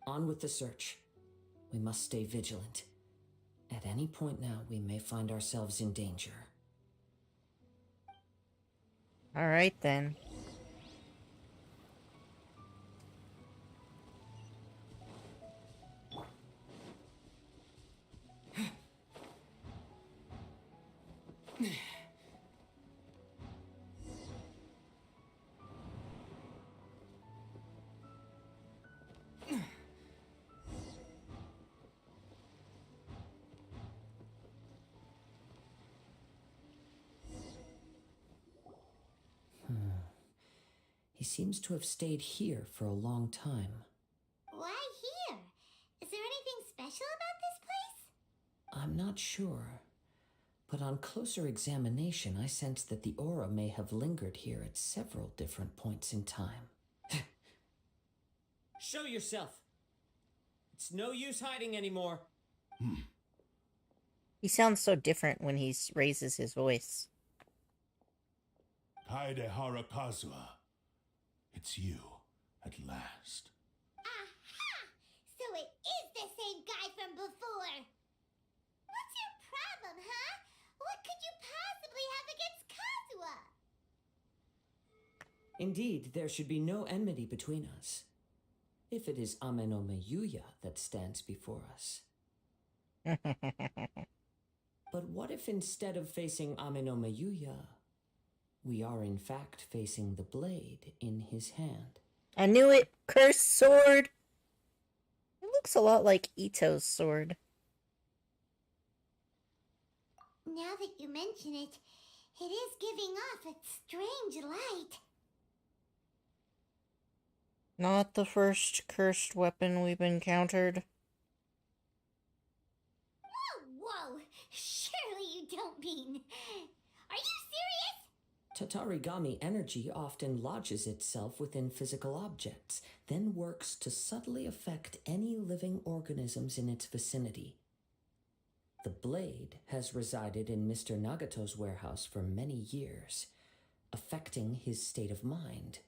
On with the search. We must stay vigilant. At any point now, we may find ourselves in danger. Alright then. He seems to have stayed here for a long time. Why here? Is there anything special about this place? I'm not sure, but on closer examination, I sense that the aura may have lingered here at several different points in time. Show yourself! It's no use hiding anymore. He sounds so different when he raises his voice. Kaedehara Kazuha. It's you, at last. Aha! So it is the same guy from before! What's your problem, huh? What could you possibly have against Kazuha? Indeed, there should be no enmity between us. If it is Amenoma Yuya that stands before us. But what if instead of facing Amenoma Yuya, we are in fact facing the blade in his hand? I knew it! Cursed sword! It looks a lot like Ito's sword. Now that you mention it, it is giving off a strange light. Not the first cursed weapon we've encountered. Whoa! Surely you don't mean... Are you serious? Tatarigami energy often lodges itself within physical objects, then works to subtly affect any living organisms in its vicinity. The blade has resided in Mr. Nagato's warehouse for many years, affecting his state of mind,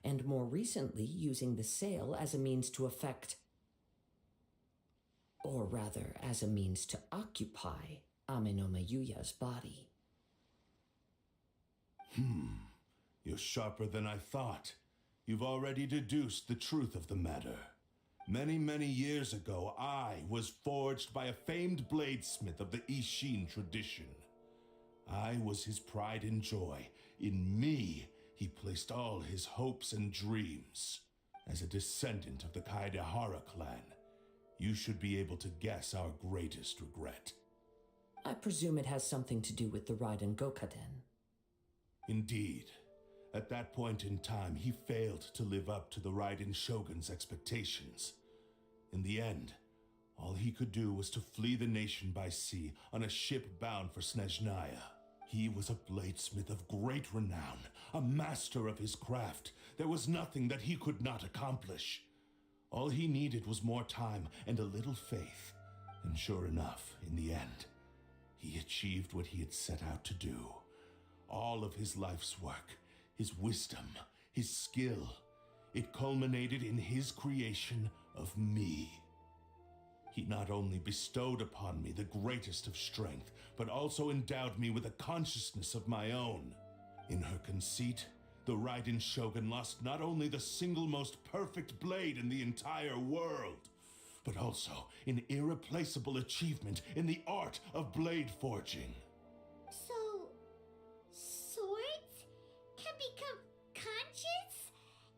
and more recently using the sale as a means to affect... Or rather, as a means to occupy Amenoma Yuya's body. You're sharper than I thought. You've already deduced the truth of the matter. Many, many years ago, I was forged by a famed bladesmith of the Ishin tradition. I was his pride and joy. In me, he placed all his hopes and dreams. As a descendant of the Kaidehara clan, you should be able to guess our greatest regret. I presume it has something to do with the Raiden Gokaden. Indeed. At that point in time, he failed to live up to the Raiden Shogun's expectations. In the end, all he could do was to flee the nation by sea on a ship bound for Snezhnaya. He was a bladesmith of great renown, a master of his craft. There was nothing that he could not accomplish. All he needed was more time and a little faith. And sure enough, in the end, he achieved what he had set out to do. All of his life's work, his wisdom, his skill, it culminated in his creation of me. He not only bestowed upon me the greatest of strength, but also endowed me with a consciousness of my own. In her conceit, the Raiden Shogun lost not only the single most perfect blade in the entire world, but also an irreplaceable achievement in the art of blade forging. So, swords can become conscious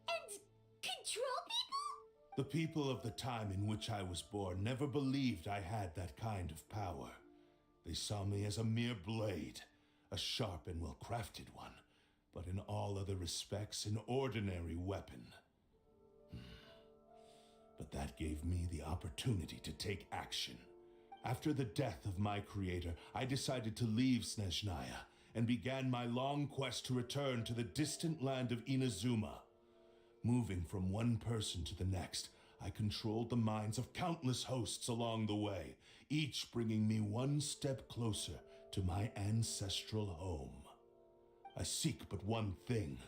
and control people? The people of the time in which I was born never believed I had that kind of power. They saw me as a mere blade, a sharp and well-crafted one, but in all other respects an ordinary weapon. But that gave me the opportunity to take action. After the death of my creator, I decided to leave Snezhnaya and began my long quest to return to the distant land of Inazuma. Moving from one person to the next, I controlled the minds of countless hosts along the way, each bringing me one step closer to my ancestral home. I seek but one thing: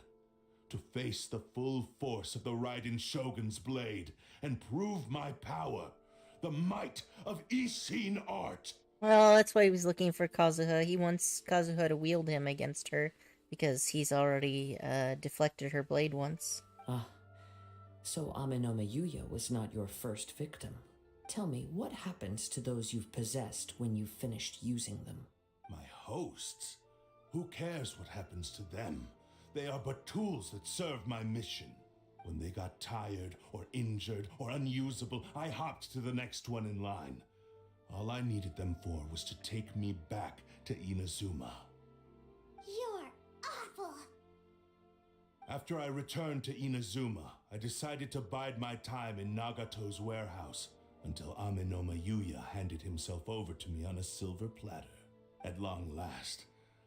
to face the full force of the Raiden Shogun's blade and prove my power, the might of Ishin art. Well, that's why he was looking for Kazuha. He wants Kazuha to wield him against her, because he's already deflected her blade once. So Amenoma Yuya was not your first victim. Tell me, what happens to those you've possessed when you've finished using them? My hosts? Who cares what happens to them? They are but tools that serve my mission. When they got tired, or injured, or unusable, I hopped to the next one in line. All I needed them for was to take me back to Inazuma. You're awful. After I returned to Inazuma, I decided to bide my time in Nagato's warehouse until Amenoma Yuya handed himself over to me on a silver platter. At long last,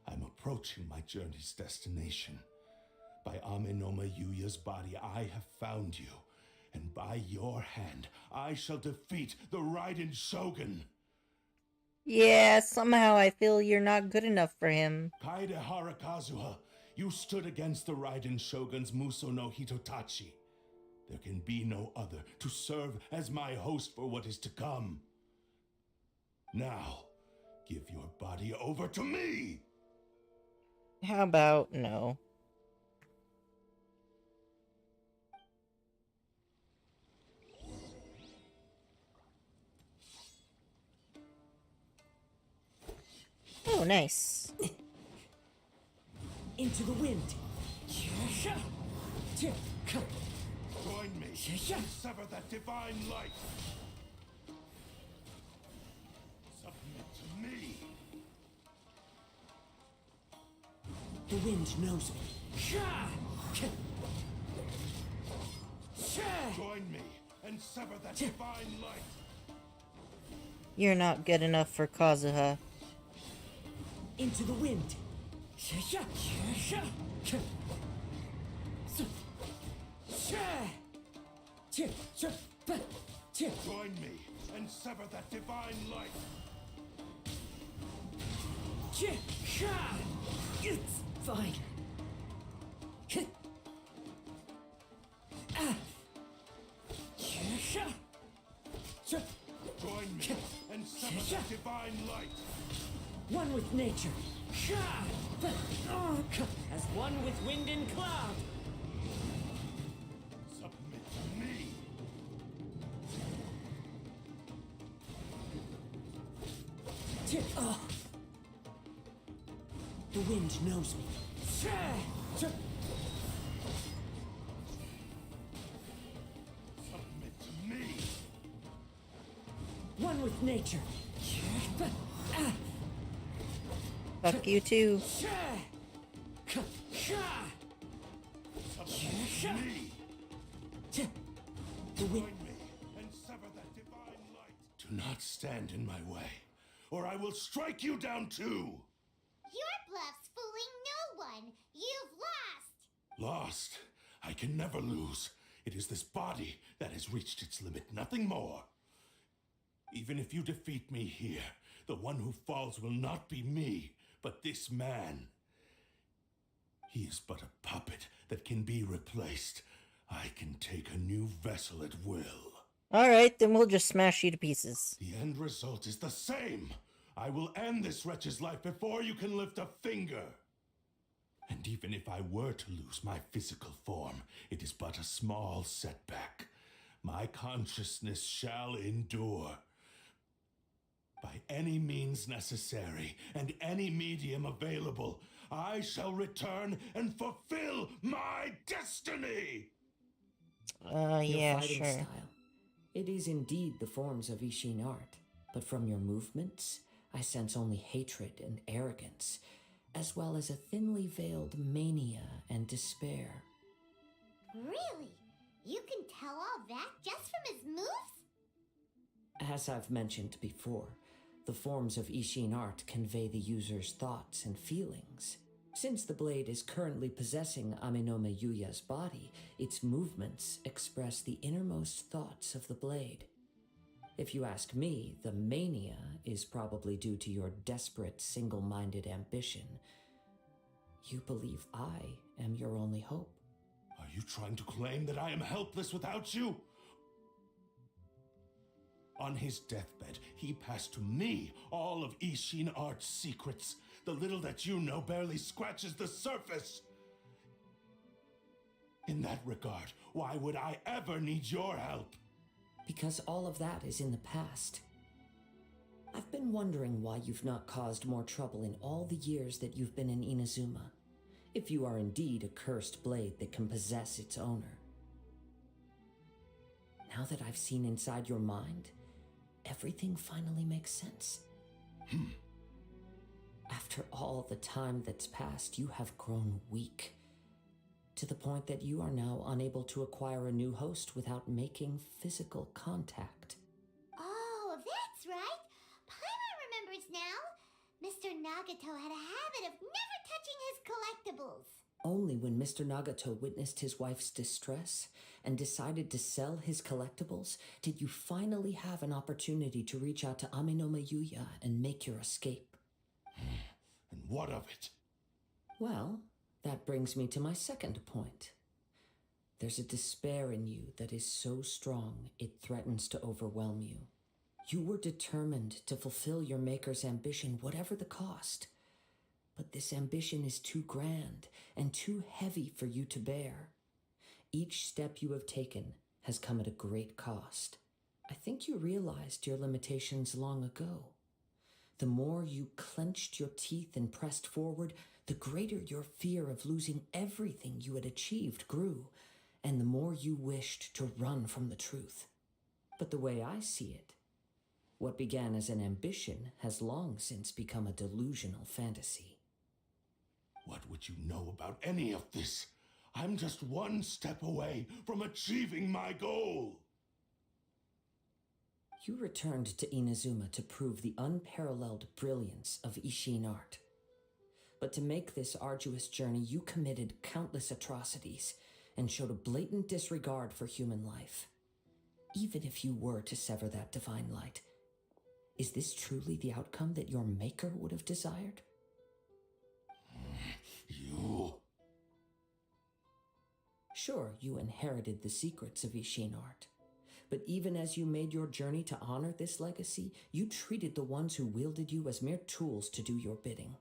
I'm approaching my journey's destination. By Amenoma Yuya's body, I have found you, and by your hand, I shall defeat the Raiden Shogun. Yeah, somehow I feel you're not good enough for him. Kaidehara Kazuha, you stood against the Raiden Shogun's Muso no Hitotachi. There can be no other to serve as my host for what is to come. Now, give your body over to me! How about no? Oh, nice. Into the wind! Join me and sever that divine light! Submit to me! The wind knows me. Join me and sever that divine light! You're not good enough for Kazuha. Into the wind! Join me and sever that divine light! It's fine. Join me One with nature. As one with wind and cloud. Submit to me. The wind knows me. Submit to me. One with nature. Fuck you too. Submit to me. The wind. Join me and sever that divine light. Do not stand in my way, or I will strike you down too. Your bluff's fooling no one. You've lost. Lost. I can never lose. It is this body that has reached its limit, nothing more. Even if you defeat me here, the one who falls will not be me, but this man. He is but a puppet that can be replaced. I can take a new vessel at will. Alright, then we'll just smash you to pieces. The end result is the same. I will end this wretch's life before you can lift a finger. And even if I were to lose my physical form, it is but a small setback. My consciousness shall endure. By any means necessary and any medium available, I shall return and fulfill my destiny! Your Yeah, fighting sure. style. It is indeed the forms of Ishin art, but from your movements, I sense only hatred and arrogance, as well as a thinly veiled mania and despair. Really? You can tell all that just from his moves? As I've mentioned before, the forms of Ishin art convey the user's thoughts and feelings. Since the blade is currently possessing Aminome Yuya's body, its movements express the innermost thoughts of the blade. If you ask me, the mania is probably due to your desperate, single-minded ambition. You believe I am your only hope. Are you trying to claim that I am helpless without you? On his deathbed, he passed to me all of Ishin Art's secrets. The little that you know barely scratches the surface. In that regard, why would I ever need your help? Because all of that is in the past. I've been wondering why you've not caused more trouble in all the years that you've been in Inazuma, if you are indeed a cursed blade that can possess its owner. Now that I've seen inside your mind, everything finally makes sense. After all the time that's passed, you have grown weak, to the point that you are now unable to acquire a new host without making physical contact. Oh, that's right. Paimon remembers now. Mr. Nagato had a habit of never touching his collectibles. Only when Mr. Nagato witnessed his wife's distress and decided to sell his collectibles did you finally have an opportunity to reach out to Aminome Yuya and make your escape. And what of it? Well, that brings me to my second point. There's a despair in you that is so strong it threatens to overwhelm you. You were determined to fulfill your maker's ambition, whatever the cost. But this ambition is too grand and too heavy for you to bear. Each step you have taken has come at a great cost. I think you realized your limitations long ago. The more you clenched your teeth and pressed forward, the greater your fear of losing everything you had achieved grew, and the more you wished to run from the truth. But the way I see it, what began as an ambition has long since become a delusional fantasy. What would you know about any of this? I'm just one step away from achieving my goal. You returned to Inazuma to prove the unparalleled brilliance of Ishin art. But to make this arduous journey, you committed countless atrocities and showed a blatant disregard for human life. Even if you were to sever that divine light, is this truly the outcome that your maker would have desired? You... Sure, you inherited the secrets of Ishin art, But even as you made your journey to honor this legacy, you treated the ones who wielded you as mere tools to do your bidding.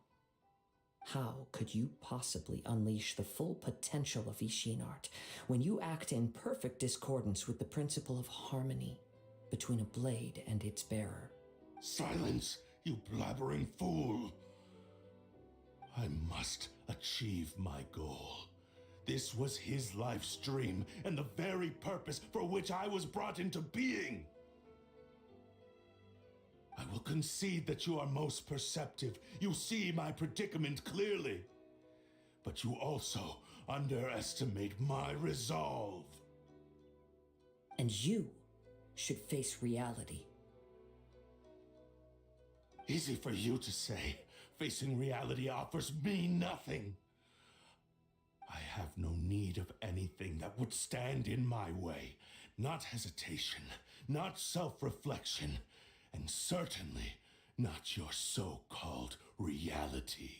How could you possibly unleash the full potential of Ishin art when you act in perfect discordance with the principle of harmony between a blade and its bearer? Silence, you blabbering fool! I must achieve my goal. This was his life's dream and the very purpose for which I was brought into being. I will concede that you are most perceptive. You see my predicament clearly. But you also underestimate my resolve. And you should face reality. Easy for you to say. Facing reality offers me nothing. I have no need of anything that would stand in my way. Not hesitation, not self-reflection, and certainly not your so-called reality.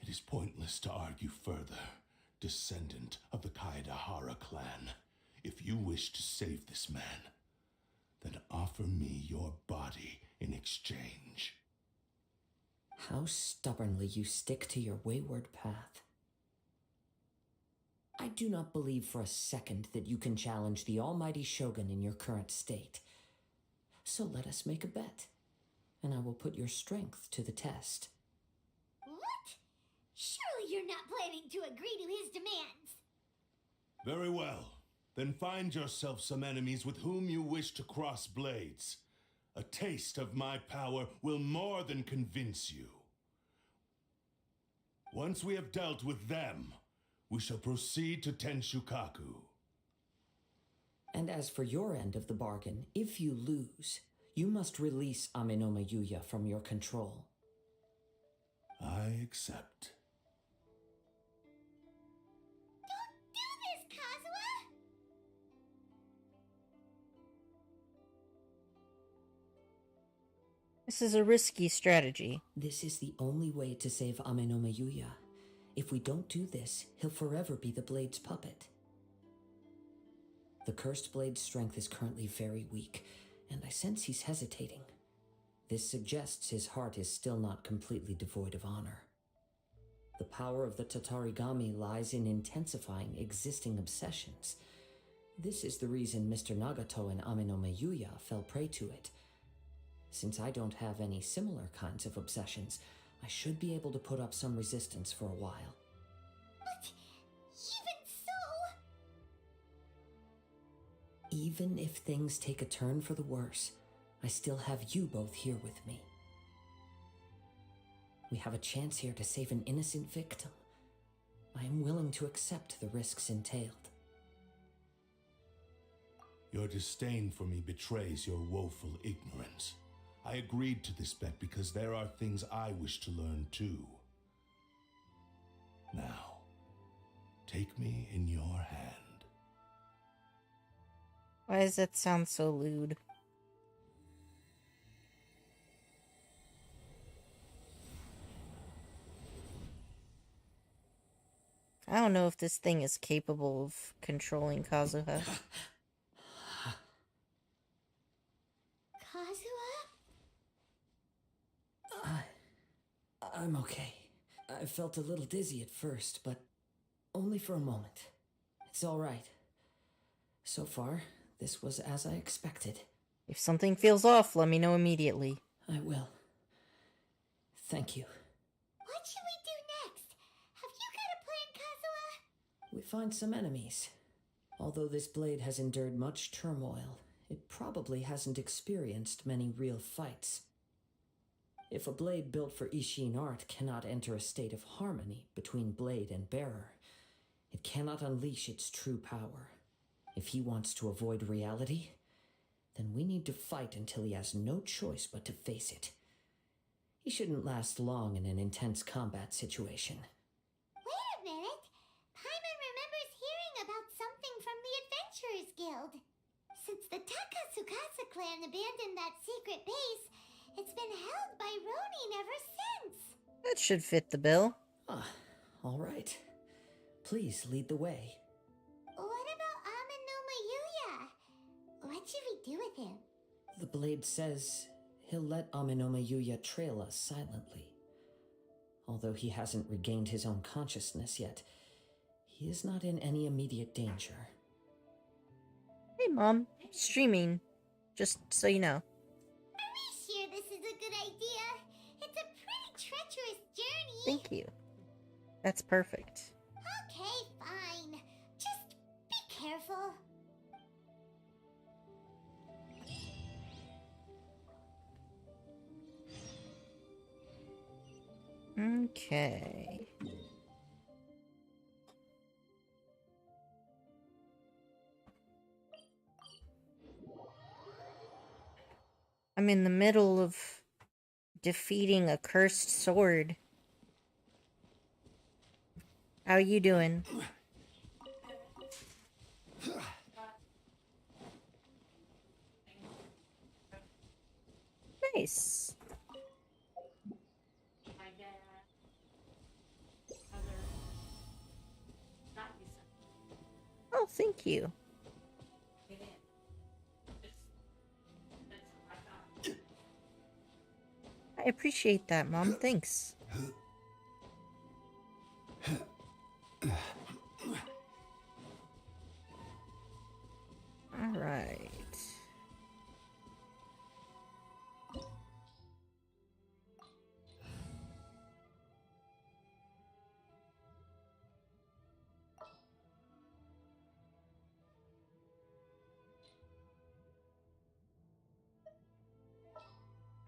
It is pointless to argue further, descendant of the Kaedahara clan. If you wish to save this man, then offer me your body in exchange. How stubbornly you stick to your wayward path. I do not believe for a second that you can challenge the almighty Shogun in your current state. So let us make a bet, and I will put your strength to the test. What? Surely you're not planning to agree to his demands. Very well. Then find yourself some enemies with whom you wish to cross blades. A taste of my power will more than convince you. Once we have dealt with them, we shall proceed to Tenshukaku. And as for your end of the bargain, if you lose, you must release Amenoma Yuya from your control. I accept. Don't do this, Kazuha! This is a risky strategy. This is the only way to save Amenoma Yuya. If we don't do this, he'll forever be the Blade's puppet. The Cursed Blade's strength is currently very weak, and I sense he's hesitating. This suggests his heart is still not completely devoid of honor. The power of the Tatarigami lies in intensifying existing obsessions. This is the reason Mr. Nagato and Amenoma Yuya fell prey to it. Since I don't have any similar kinds of obsessions, I should be able to put up some resistance for a while. But Even if things take a turn for the worse, I still have you both here with me. We have a chance here to save an innocent victim. I am willing to accept the risks entailed. Your disdain for me betrays your woeful ignorance. I agreed to this bet because there are things I wish to learn too. Now, take me in your hand. Why does that sound so lewd? I don't know if this thing is capable of controlling Kazuha. Kazuha? I'm okay. I felt a little dizzy at first, but only for a moment. It's all right. So far, this was as I expected. If something feels off, let me know immediately. I will. Thank you. What should we do next? Have you got a plan, Kazuha? We find some enemies. Although this blade has endured much turmoil, it probably hasn't experienced many real fights. If a blade built for Ishin art cannot enter a state of harmony between blade and bearer, it cannot unleash its true power. If he wants to avoid reality, then we need to fight until he has no choice but to face it. He shouldn't last long in an intense combat situation. Wait a minute. Paimon remembers hearing about something from the Adventurers Guild. Since the Takasukasa clan abandoned that secret base, it's been held by Ronin ever since. That should fit the bill. Ah, all right. Please lead the way. What about Amanuma Yuya? What should we do with him? The blade says he'll let Aminoma Yuya trail us silently. Although he hasn't regained his own consciousness yet, he is not in any immediate danger. Hey, Mom. Streaming. Just so you know. Are we sure this is a good idea? It's a pretty treacherous journey. Thank you. That's perfect. Okay, fine. Just be careful. Okay. I'm in the middle of defeating a cursed sword. How you doing? Nice. Oh, thank you. I appreciate that, Mom. Thanks. All right.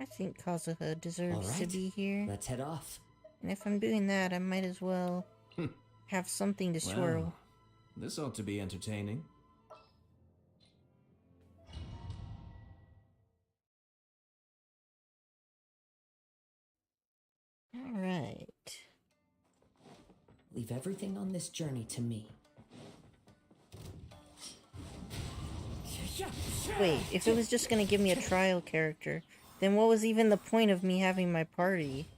I think Kazuha deserves to be here. Let's head off. And if I'm doing that, I might as well have something to swirl. Well, this ought to be entertaining. All right. Leave everything on this journey to me. Wait, if it was just gonna give me a trial character, then what was even the point of me having my party?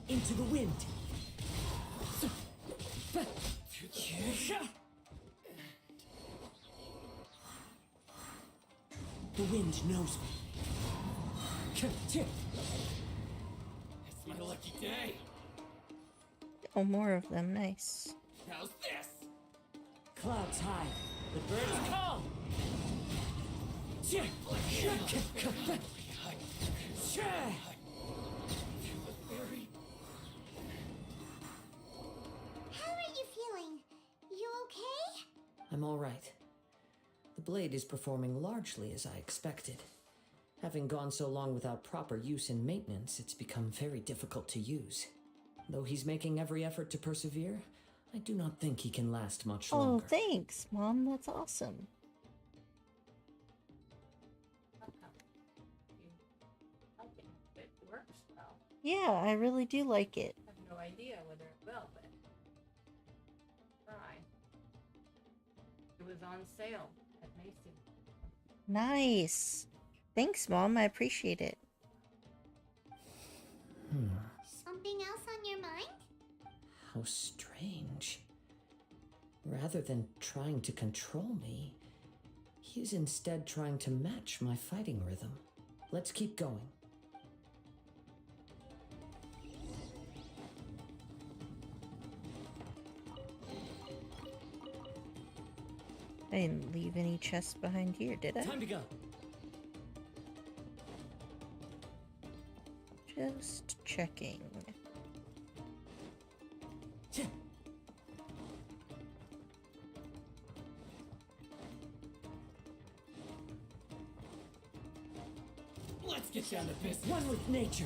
Into the wind. The wind knows me. It's my lucky day. Oh, more of them. Nice. How's this? Clouds high. The birds call. How are you feeling? You okay? I'm all right. The blade is performing largely as I expected. Having gone so long without proper use and maintenance, it's become very difficult to use. Though he's making every effort to persevere, I do not think he can last much longer. Oh, thanks, Mom. That's awesome. It works well. Yeah, I really do like it. I have no idea whether it will, but try. It was on sale at Macy's. Nice. Thanks, Mom. I appreciate it. Something else on your mind? How strange. Rather than trying to control me, he is instead trying to match my fighting rhythm. Let's keep going. I didn't leave any chests behind here, did I? Time to go. Just checking. Let's get down to business. One with nature.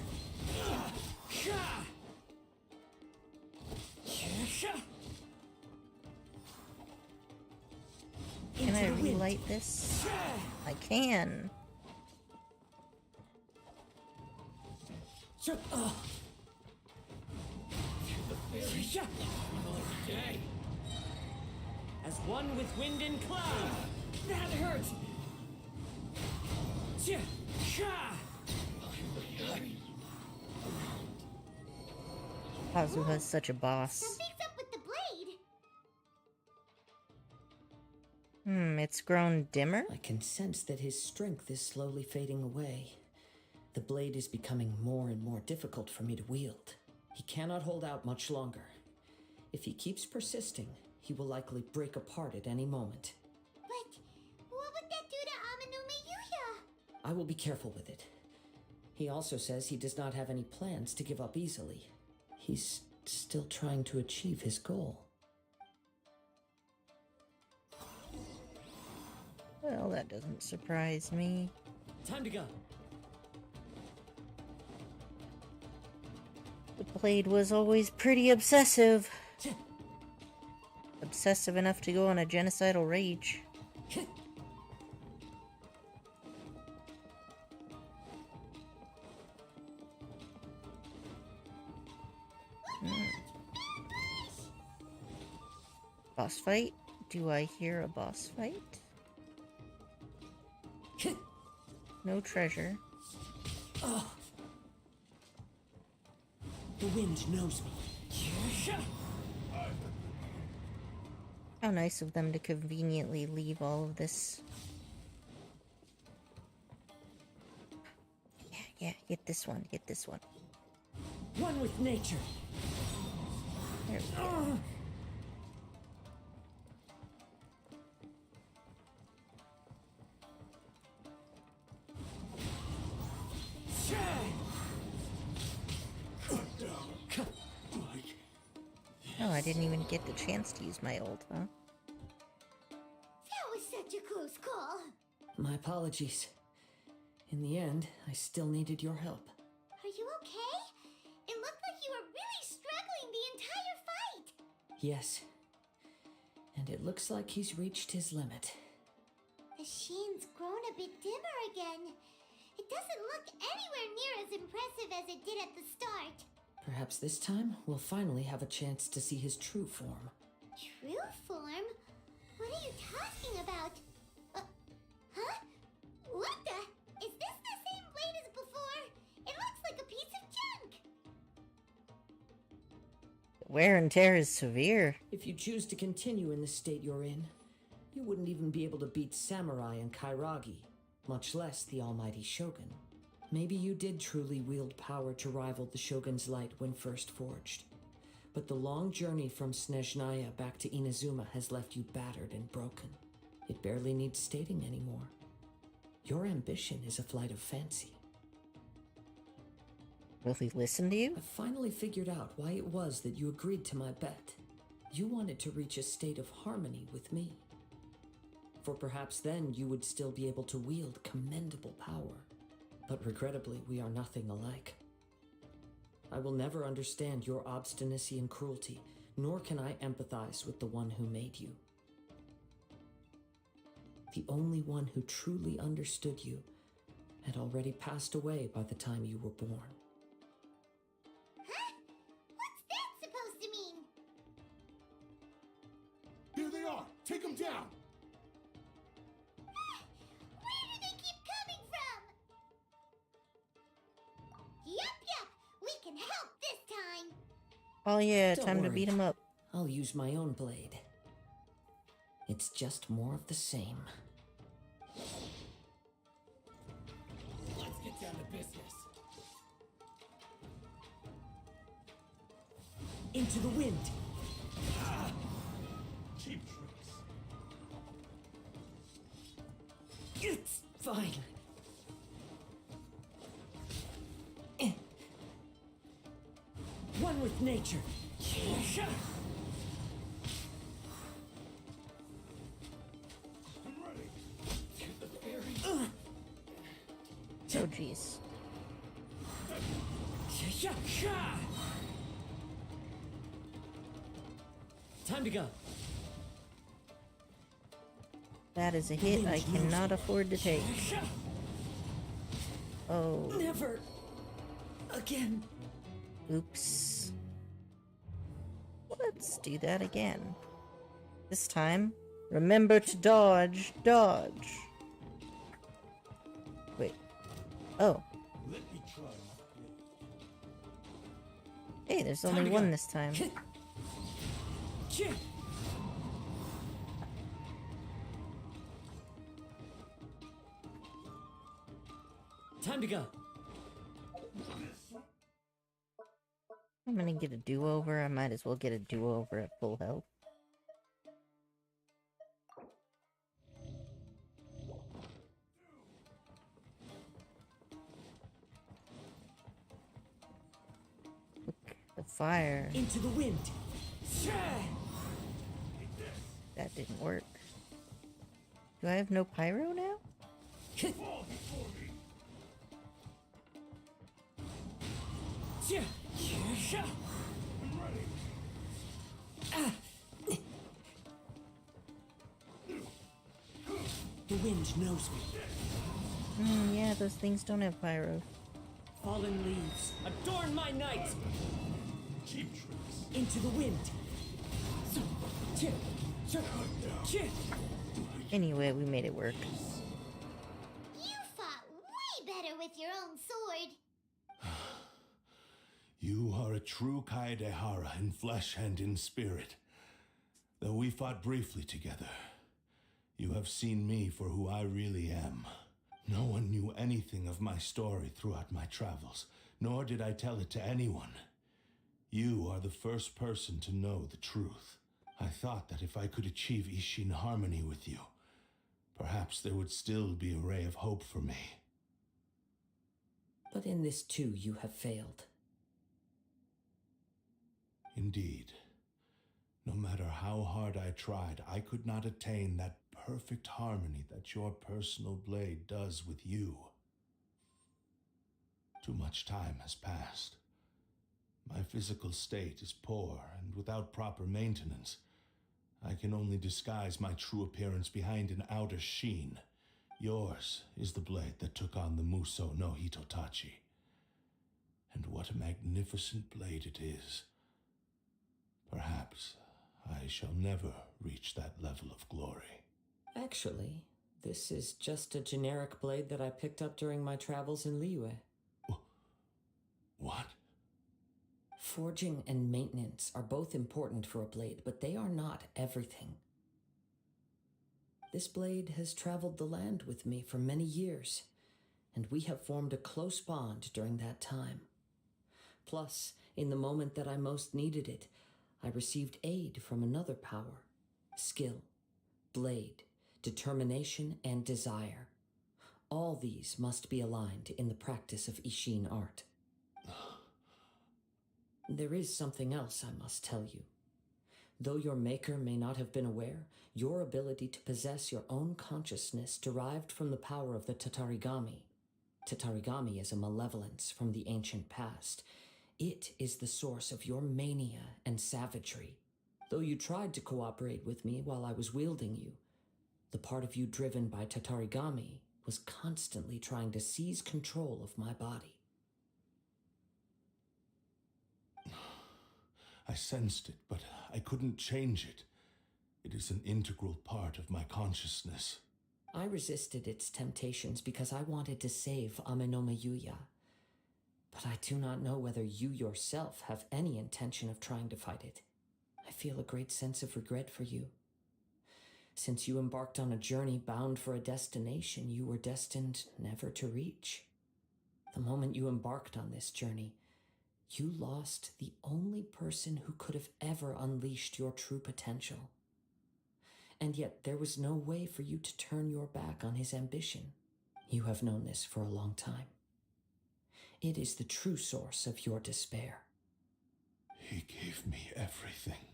Can I relight this? I can. As one with wind and cloud. That hurts. Kazuha's such a boss. Something's up with the blade. It's grown dimmer? I can sense that his strength is slowly fading away. The blade is becoming more and more difficult for me to wield. He cannot hold out much longer. If he keeps persisting, he will likely break apart at any moment. But what would that do to Amanome Yuya? I will be careful with it. He also says he does not have any plans to give up easily. He's still trying to achieve his goal. Well, that doesn't surprise me. Time to go. The blade was always pretty obsessive. Obsessive enough to go on a genocidal rage. Boss fight? Do I hear a boss fight? No treasure. Oh. The wind knows me. How nice of them to conveniently leave all of this. Yeah, get this one, get this one. One with nature. There we go. Oh, I didn't even get the chance to use my ult, huh? That was such a close call. My apologies. In the end, I still needed your help. Are you okay? It looked like you were really struggling the entire fight. Yes. And it looks like he's reached his limit. The sheen's grown a bit dimmer again. It doesn't look anywhere near as impressive as it did at the start. Perhaps this time, we'll finally have a chance to see his true form. True form? What are you talking about? Huh? What the? Is this the same blade as before? It looks like a piece of junk. Wear and tear is severe. If you choose to continue in the state you're in, you wouldn't even be able to beat Samurai and Kairagi, much less the almighty Shogun. Maybe you did truly wield power to rival the Shogun's light when first forged. But the long journey from Snezhnaya back to Inazuma has left you battered and broken. It barely needs stating anymore. Your ambition is a flight of fancy. Will he listen to you? I finally figured out why it was that you agreed to my bet. You wanted to reach a state of harmony with me. For perhaps then you would still be able to wield commendable power. But regrettably, we are nothing alike. I will never understand your obstinacy and cruelty, nor can I empathize with the one who made you. The only one who truly understood you had already passed away by the time you were born. Huh? What's that supposed to mean? Here they are! Take them down! Where do they keep coming from? Yup, we can help this time. Oh yeah, Don't time to worry. beat him up. I'll use my own blade. It's just more of the same. Let's get down to business. Into the wind! Cheap tricks. It's fine. One with nature. I'm ready. Oh jeez. Time to go. That is a hit I cannot afford to take. Oh, Never again. oops. Let's do that again. This time, remember to dodge, dodge. Wait. Oh, Let me try my blade. Hey, there's Time only to one go. this time. Time to go. I'm gonna get a do-over. I might as well get a do-over at full health. Look, the fire. Into the wind. That didn't work. Do I have no pyro now? The wind knows me. Yeah, those things don't have pyro. Fallen leaves, adorn my night. Cheap tricks. Into the wind. Anyway, we made it work. You fought way better with your own sword. You are a true Kaedehara in flesh and in spirit. Though we fought briefly together, you have seen me for who I really am. No one knew anything of my story throughout my travels, nor did I tell it to anyone. You are the first person to know the truth. I thought that if I could achieve Ishin harmony with you, perhaps there would still be a ray of hope for me. But in this too, you have failed. Indeed. No matter how hard I tried, I could not attain that perfect harmony that your personal blade does with you. Too much time has passed. My physical state is poor, and without proper maintenance, I can only disguise my true appearance behind an outer sheen. Yours is the blade that took on the Muso no Hitotachi. And what a magnificent blade it is. Perhaps I shall never reach that level of glory. Actually, this is just a generic blade that I picked up during my travels in Liyue. What? Forging and maintenance are both important for a blade, but they are not everything. This blade has traveled the land with me for many years, and we have formed a close bond during that time. Plus, in the moment that I most needed it, I received aid from another power: skill, blade, determination, and desire. All these must be aligned in the practice of Ishin art. There is something else I must tell you. Though your maker may not have been aware, your ability to possess your own consciousness derived from the power of the Tatarigami. Tatarigami is a malevolence from the ancient past. It is the source of your mania and savagery. Though you tried to cooperate with me while I was wielding you, the part of you driven by Tatarigami was constantly trying to seize control of my body. I sensed it, but I couldn't change it. It is an integral part of my consciousness. I resisted its temptations because I wanted to save Amenoma Yuya. But I do not know whether you yourself have any intention of trying to fight it. I feel a great sense of regret for you. Since you embarked on a journey bound for a destination you were destined never to reach. The moment you embarked on this journey, you lost the only person who could have ever unleashed your true potential. And yet there was no way for you to turn your back on his ambition. You have known this for a long time. It is the true source of your despair. He gave me everything.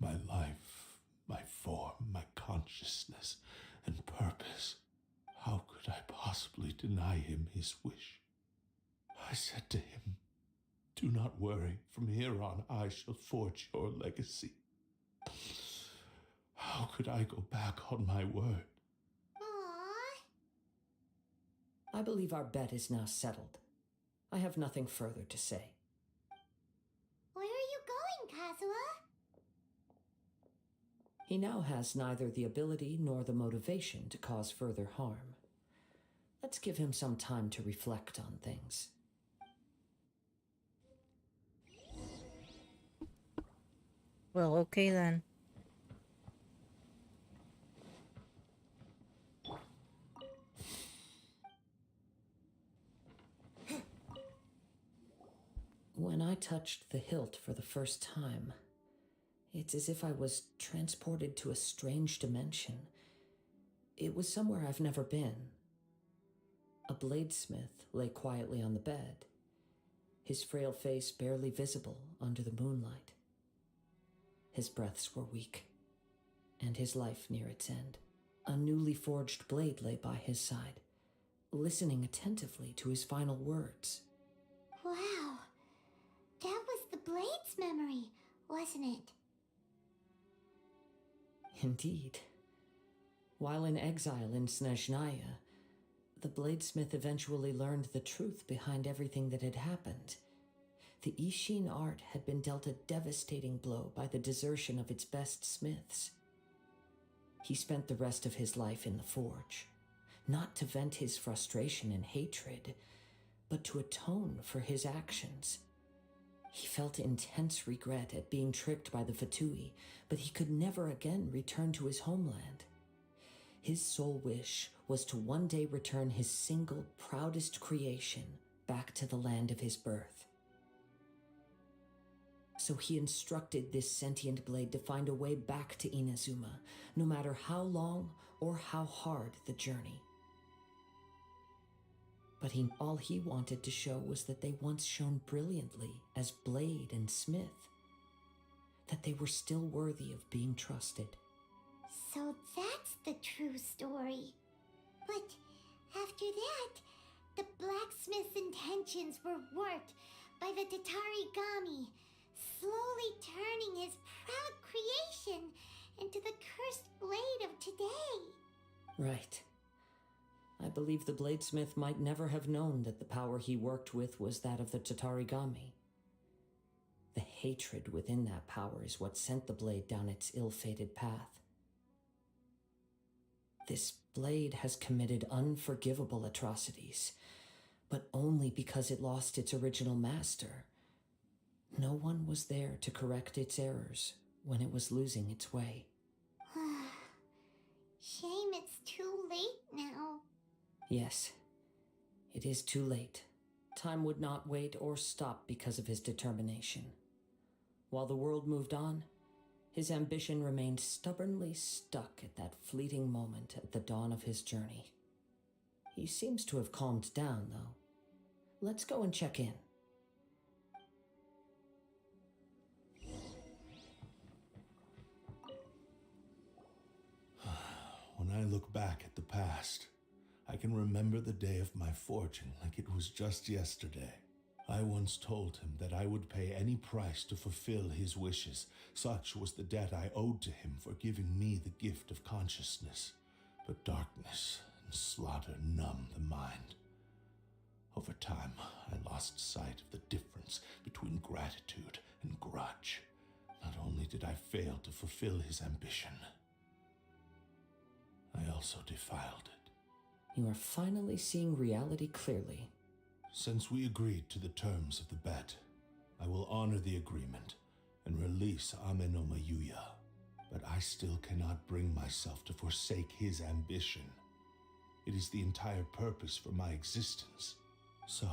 My life, my form, my consciousness, and purpose. How could I possibly deny him his wish? I said to him, "Do not worry, from here on I shall forge your legacy." How could I go back on my word? Aww. I believe our bet is now settled. I have nothing further to say. Where are you going, Kazuha? He now has neither the ability nor the motivation to cause further harm. Let's give him some time to reflect on things. Well, okay then. When I touched the hilt for the first time, it's as if I was transported to a strange dimension. It was somewhere I've never been. A bladesmith lay quietly on the bed, his frail face barely visible under the moonlight. His breaths were weak, and his life near its end. A newly forged blade lay by his side, listening attentively to his final words. Wow. That was the Blade's memory, wasn't it? Indeed. While in exile in Snezhnaya, the bladesmith eventually learned the truth behind everything that had happened. The Ishin art had been dealt a devastating blow by the desertion of its best smiths. He spent the rest of his life in the forge, not to vent his frustration and hatred, but to atone for his actions. He felt intense regret at being tricked by the Fatui, but he could never again return to his homeland. His sole wish was to one day return his single proudest creation back to the land of his birth. So he instructed this sentient blade to find a way back to Inazuma, no matter how long or how hard the journey. But all he wanted to show was that they once shone brilliantly as blade and smith, that they were still worthy of being trusted. So that's the true story. But after that, the blacksmith's intentions were warped by the Tatarigami, slowly turning his proud creation into the cursed blade of today. Right. I believe the bladesmith might never have known that the power he worked with was that of the Tatarigami. The hatred within that power is what sent the blade down its ill-fated path. This blade has committed unforgivable atrocities, but only because it lost its original master. No one was there to correct its errors when it was losing its way. Shame it's too late now. Yes, it is too late. Time would not wait or stop because of his determination. While the world moved on, his ambition remained stubbornly stuck at that fleeting moment at the dawn of his journey. He seems to have calmed down, though. Let's go and check in. When I look back at the past, I can remember the day of my fortune like it was just yesterday. I once told him that I would pay any price to fulfill his wishes. Such was the debt I owed to him for giving me the gift of consciousness. But darkness and slaughter numb the mind. Over time, I lost sight of the difference between gratitude and grudge. Not only did I fail to fulfill his ambition, I also defiled it. You are finally seeing reality clearly. Since we agreed to the terms of the bet, I will honor the agreement and release Amenoma Yuya. But I still cannot bring myself to forsake his ambition. It is the entire purpose for my existence. So,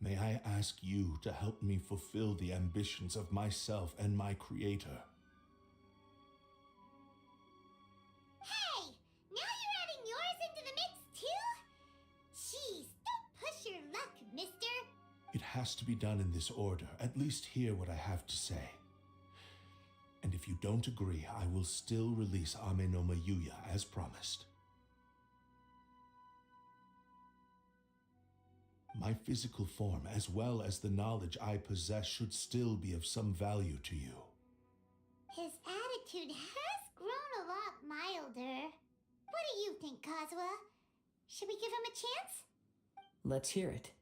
may I ask you to help me fulfill the ambitions of myself and my creator? Hey! Now you're adding yours into the mix too? Jeez, don't push your luck, mister. It has to be done in this order. At least hear what I have to say. And if you don't agree, I will still release Amenoma Yuya as promised. My physical form, as well as the knowledge I possess, should still be of some value to you. His attitude has grown a lot milder. What do you think, Kazuha? Should we give him a chance? Let's hear it.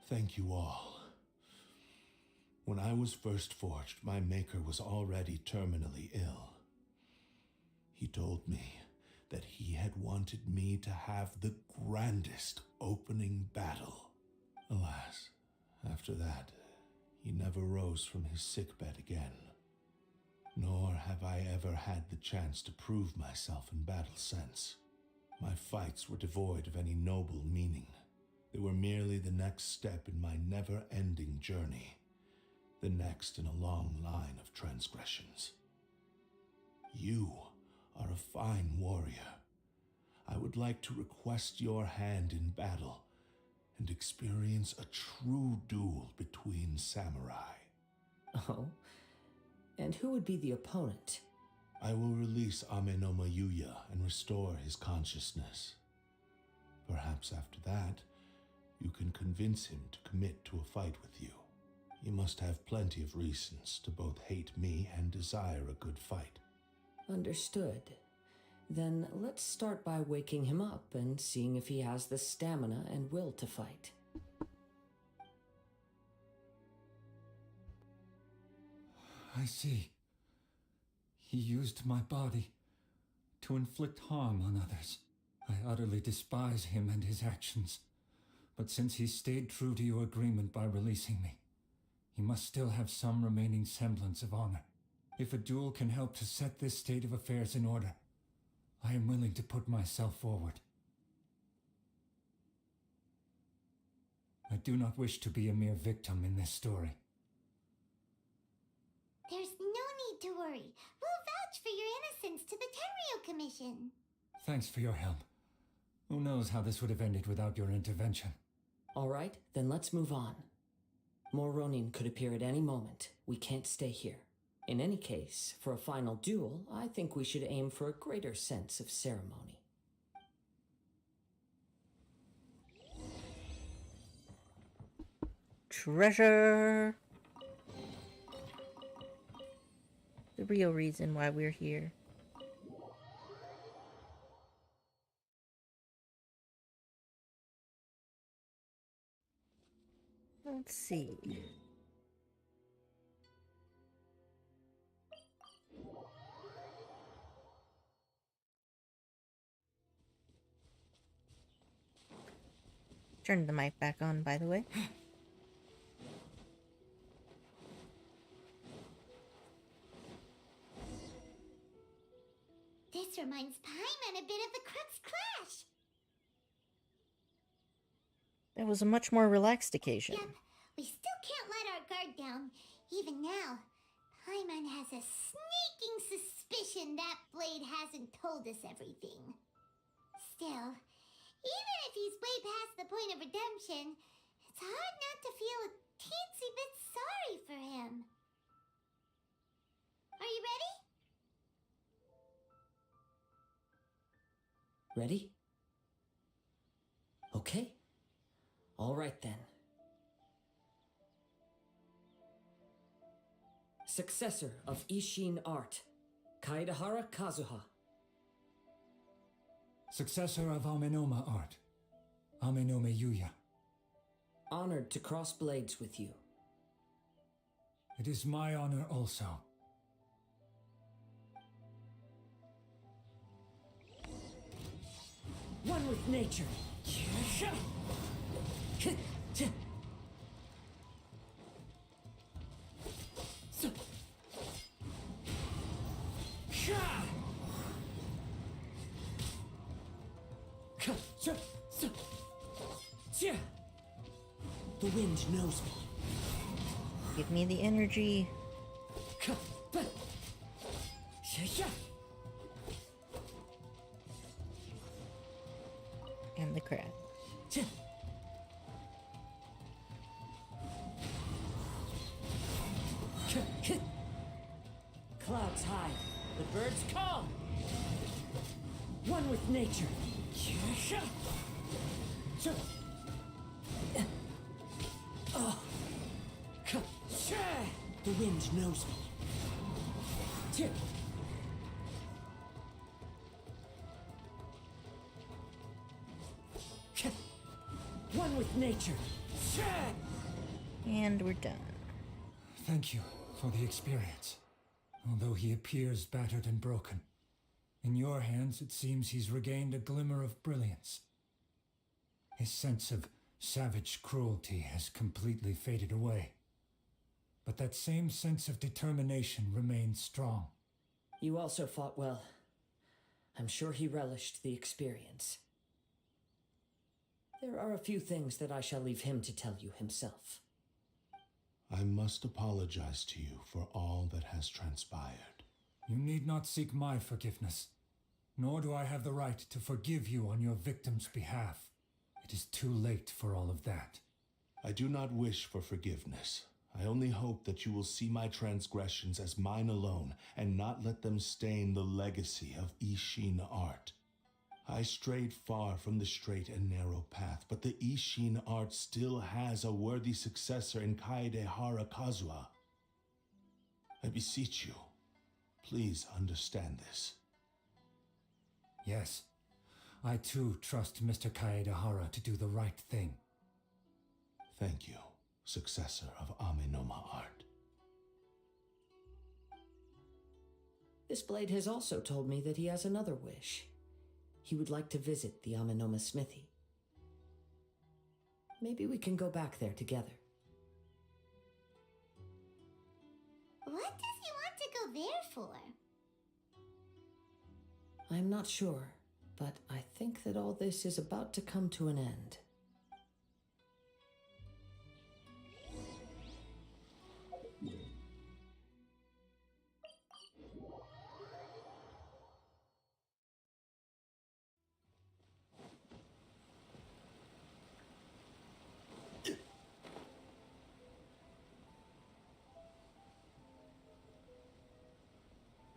Thank you all. When I was first forged, my maker was already terminally ill. He told me that he had wanted me to have the grandest opening battle. Alas, after that, He never rose from his sickbed again. Nor have I ever had the chance to prove myself in battle since. My fights were devoid of any noble meaning. They were merely the next step in my never-ending journey, the next in a long line of transgressions. You are a fine warrior. I would like to request your hand in battle and experience a true duel between samurai. Oh? And who would be the opponent? I will release Amenoma Yuya and restore his consciousness. Perhaps after that, you can convince him to commit to a fight with you. He must have plenty of reasons to both hate me and desire a good fight. Understood. Then let's start by waking him up and seeing if he has the stamina and will to fight. I see. He used my body to inflict harm on others. I utterly despise him and his actions. But since he stayed true to your agreement by releasing me, he must still have some remaining semblance of honor. If a duel can help to set this state of affairs in order, I am willing to put myself forward. I do not wish to be a mere victim in this story. There's no need to worry. We'll vouch for your innocence to the Tenryo Commission. Thanks for your help. Who knows how this would have ended without your intervention? All right, then let's move on. More Ronin could appear at any moment. We can't stay here. In any case, for a final duel, I think we should aim for a greater sense of ceremony. Treasure! The real reason why we're here. Let's see. Turn the mic back on, by the way. This reminds Paimon a bit of the Crux Clash. That was a much more relaxed occasion. Yep, we still can't let our guard down. Even now, Paimon has a sneaking suspicion that Blade hasn't told us everything. Still, even if he's way past the point of redemption, it's hard not to feel a teensy bit sorry for him. Are you ready? Ready? Okay. All right then. Successor of Ishin Art, Kaedahara Kazuha. Successor of Amenoma Art, Amenome Yuya. Honored to cross blades with you. It is my honor also. One with nature. The wind knows me. Give me the energy. And the crab. Clouds high, the birds come. One with nature. The wind knows me. One with nature. And we're done. Thank you for the experience. Although he appears battered and broken, in your hands it seems he's regained a glimmer of brilliance. His sense of savage cruelty has completely faded away. but that same sense of determination remains strong. You also fought well. I'm sure he relished the experience. There are a few things that I shall leave him to tell you himself. I must apologize to you for all that has transpired. You need not seek my forgiveness, nor do I have the right to forgive you on your victim's behalf. It is too late for all of that. I do not wish for forgiveness. I only hope that you will see my transgressions as mine alone and not let them stain the legacy of Ishin art. I strayed far from the straight and narrow path, but the Ishin art still has a worthy successor in Kaedehara Kazuha. I beseech you, please understand this. Yes, I too trust Mr. Kaedehara to do the right thing. Thank you, successor of Amenoma art. This blade has also told me that he has another wish. He would like to visit the Amenoma smithy. Maybe we can go back there together. What does he want to go there for? I'm not sure, but I think that all this is about to come to an end.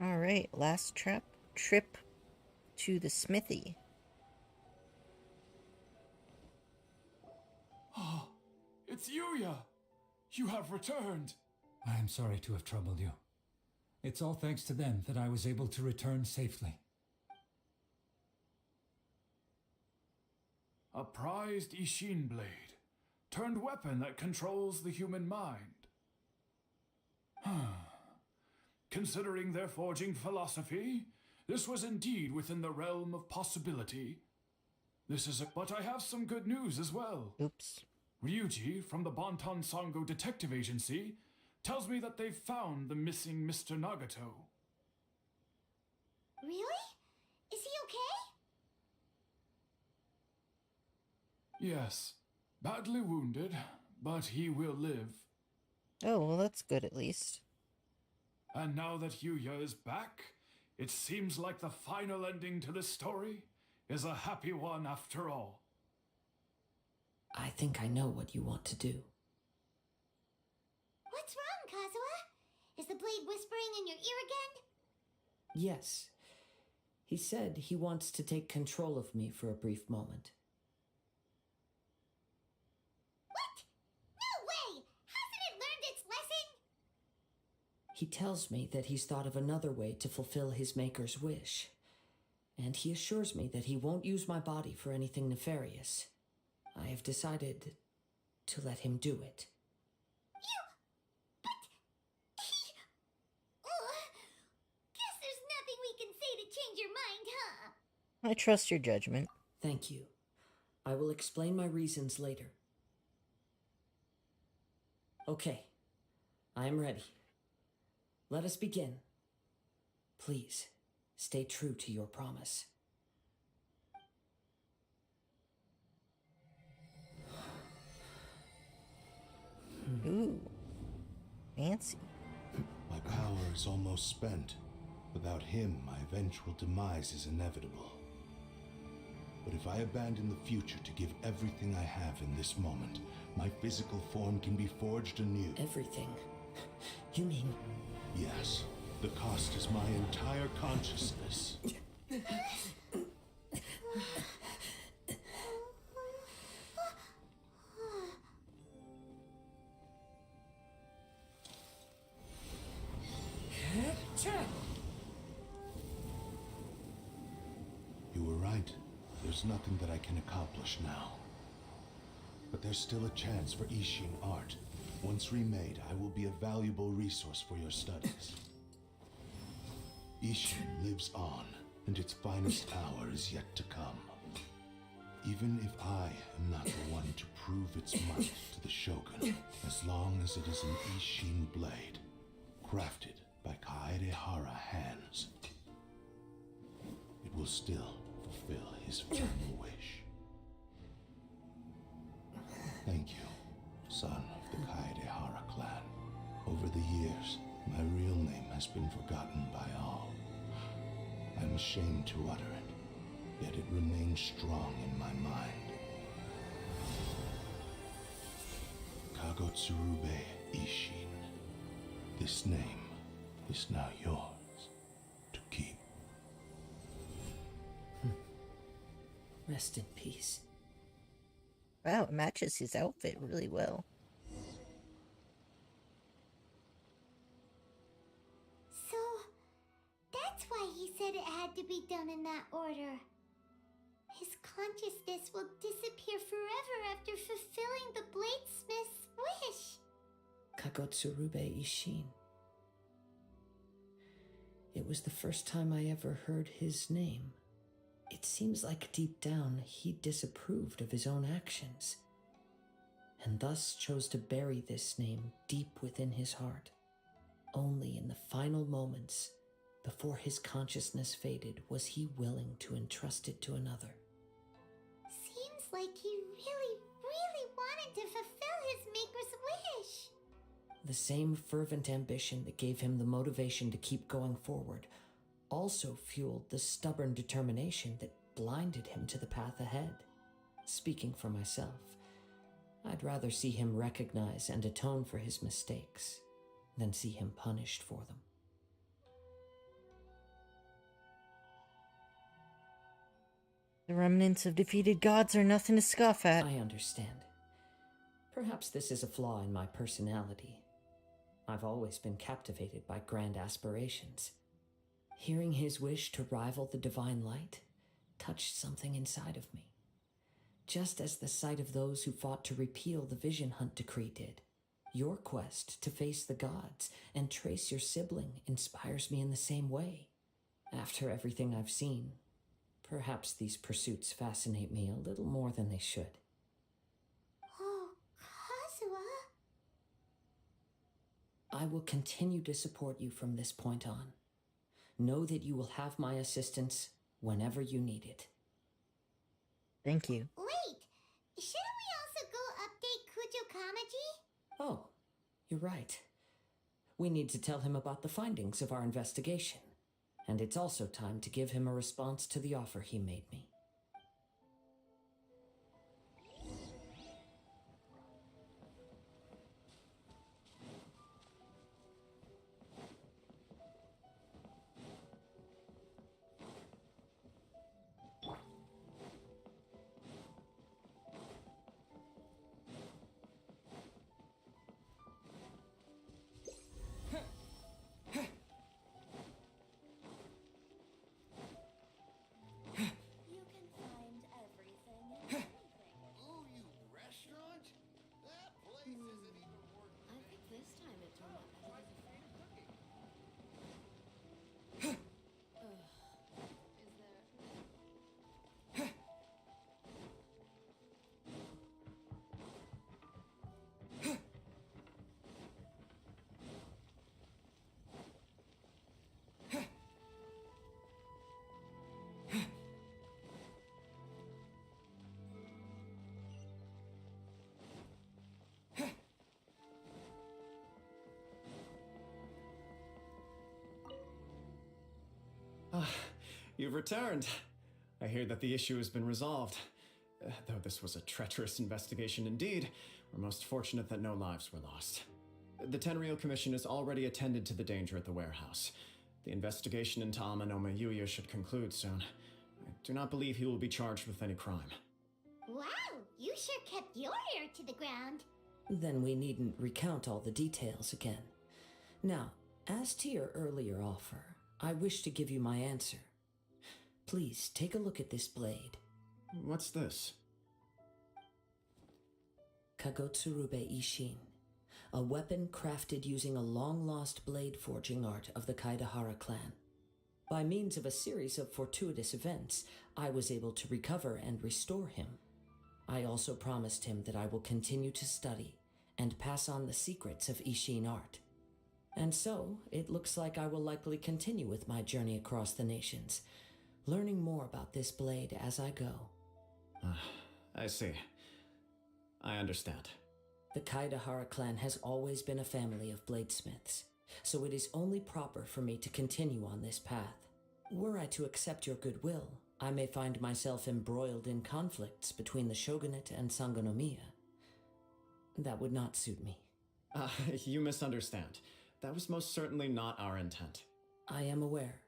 All right, last trip to the smithy. Oh, it's Yuya! You have returned! I am sorry to have troubled you. It's all thanks to them that I was able to return safely. A prized Ishin blade, turned weapon that controls the human mind. Considering their forging philosophy, this was indeed within the realm of possibility. But I have some good news as well. Oops. Ryuji from the Bonton Sango Detective Agency tells me that they've found the missing Mr. Nagato. Really? Is he okay? Yes, badly wounded, but he will live. Oh, well, that's good at least. And now that Yuya is back, it seems like the final ending to this story is a happy one after all. I think I know what you want to do. What's wrong, Kazuha? Is the blade whispering in your ear again? Yes. He said he wants to take control of me for a brief moment. What? No way! Hasn't it learned its lesson? He tells me that he's thought of another way to fulfill his maker's wish. And he assures me that he won't use my body for anything nefarious. I have decided to let him do it. Guess there's nothing we can say to change your mind, huh? I trust your judgment. Thank you. I will explain my reasons later. Okay. I am ready. Let us begin. Please, stay true to your promise. Ooh. Fancy. My power is almost spent. Without him, my eventual demise is inevitable. But if I abandon the future to give everything I have in this moment, my physical form can be forged anew. Everything? You mean... Yes. The cost is my entire consciousness. You were right. There's nothing that I can accomplish now. But there's still a chance for Ishin art. Once remade, I will be a valuable resource for your studies. Ishin lives on, and its finest hour is yet to come. Even if I am not the one to prove its might to the Shogun, as long as it is an Ishin blade, crafted by Kaedehara hands, it will still fulfill his final wish. Thank you, son of the Kaedehara clan. Over the years, my real name has been forgotten by all. I'm ashamed to utter it, yet it remains strong in my mind. Kagotsurube Ishin. This name is now yours to keep. Rest in peace. Wow, it matches his outfit really well. So, that's why he said it had to be done in that order. His consciousness will disappear forever after fulfilling the bladesmith's wish. Kagotsurube Ishin. It was the first time I ever heard his name. It seems like deep down he disapproved of his own actions, and thus chose to bury this name deep within his heart. Only in the final moments, before his consciousness faded, was he willing to entrust it to another. Seems like he really, really wanted to fulfill his maker's wish. The same fervent ambition that gave him the motivation to keep going forward also fueled the stubborn determination that blinded him to the path ahead. Speaking for myself, I'd rather see him recognize and atone for his mistakes than see him punished for them. The remnants of defeated gods are nothing to scoff at. I understand. Perhaps this is a flaw in my personality. I've always been captivated by grand aspirations. Hearing his wish to rival the divine light touched something inside of me, just as the sight of those who fought to repeal the Vision Hunt decree did. Your quest to face the gods and trace your sibling inspires me in the same way. After everything I've seen, perhaps these pursuits fascinate me a little more than they should. Oh, Kazuha. I will continue to support you from this point on. Know that you will have my assistance whenever you need it. Thank you. Wait, shouldn't we also go update Kujo Kamaji? Oh, you're right. We need to tell him about the findings of our investigation. And it's also time to give him a response to the offer he made me. You've returned. I hear that the issue has been resolved. Though this was a treacherous investigation indeed, we're most fortunate that no lives were lost. The Tenryou Commission has already attended to the danger at the warehouse. The investigation into Amanoma Yuya should conclude soon. I do not believe he will be charged with any crime. Wow, you sure kept your ear to the ground. Then we needn't recount all the details again. Now, as to your earlier offer, I wish to give you my answer. Please take a look at this blade. What's this? Kagotsurube Ishin, a weapon crafted using a long-lost blade forging art of the Kaedehara clan. by means of a series of fortuitous events, I was able to recover and restore him. I also promised him that I will continue to study and pass on the secrets of Ishin art. And so, it looks like I will likely continue with my journey across the nations, learning more about this blade as I go. I see. I understand. The Kaidahara clan has always been a family of bladesmiths, so it is only proper for me to continue on this path. Were I to accept your goodwill, I may find myself embroiled in conflicts between the shogunate and Sangonomiya. That would not suit me. You misunderstand. That was most certainly not our intent. I am aware,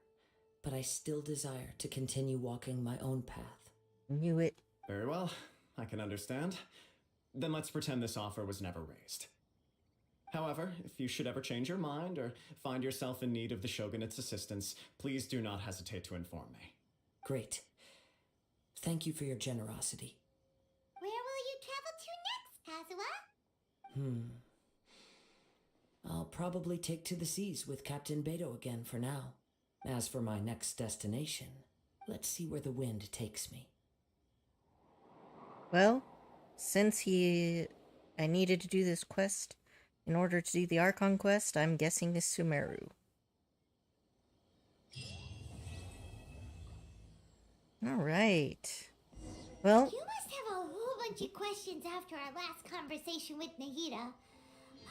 but I still desire to continue walking my own path. Knew it. Very well, I can understand. Then let's pretend this offer was never raised. However, if you should ever change your mind or find yourself in need of the Shogunate's assistance, please do not hesitate to inform me. Great. Thank you for your generosity. Where will you travel to next, Kazuha? I'll probably take to the seas with Captain Beto again for now. As for my next destination, let's see where the wind takes me. Well, since I needed to do this quest in order to do the Archon quest, I'm guessing this Sumeru. Alright. Well, You must have a whole bunch of questions after our last conversation with Nahida.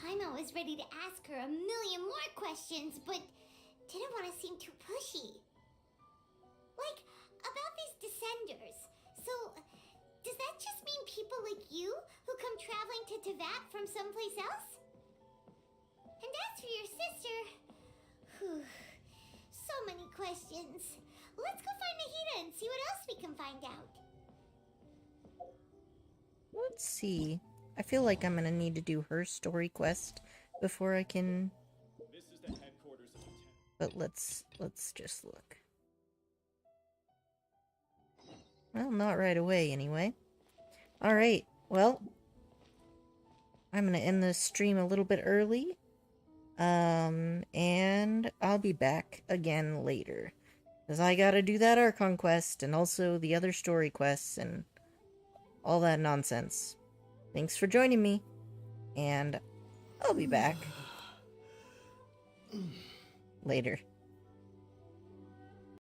Paimon was ready to ask her a million more questions, but didn't want to seem too pushy. Like, about these Descenders. So, does that just mean people like you who come traveling to Teyvat from someplace else? And as for your sister... Whew, so many questions. Let's go find Nahida and see what else we can find out. let's see. I feel like I'm gonna need to do her story quest before I can... This is the headquarters of the But let's just look. Well, not right away, anyway. Alright, well, I'm gonna end the stream a little bit early. And I'll be back again later. Because I gotta do that Archon quest, and also the other story quests, and all that nonsense. Thanks for joining me, and I'll be back later.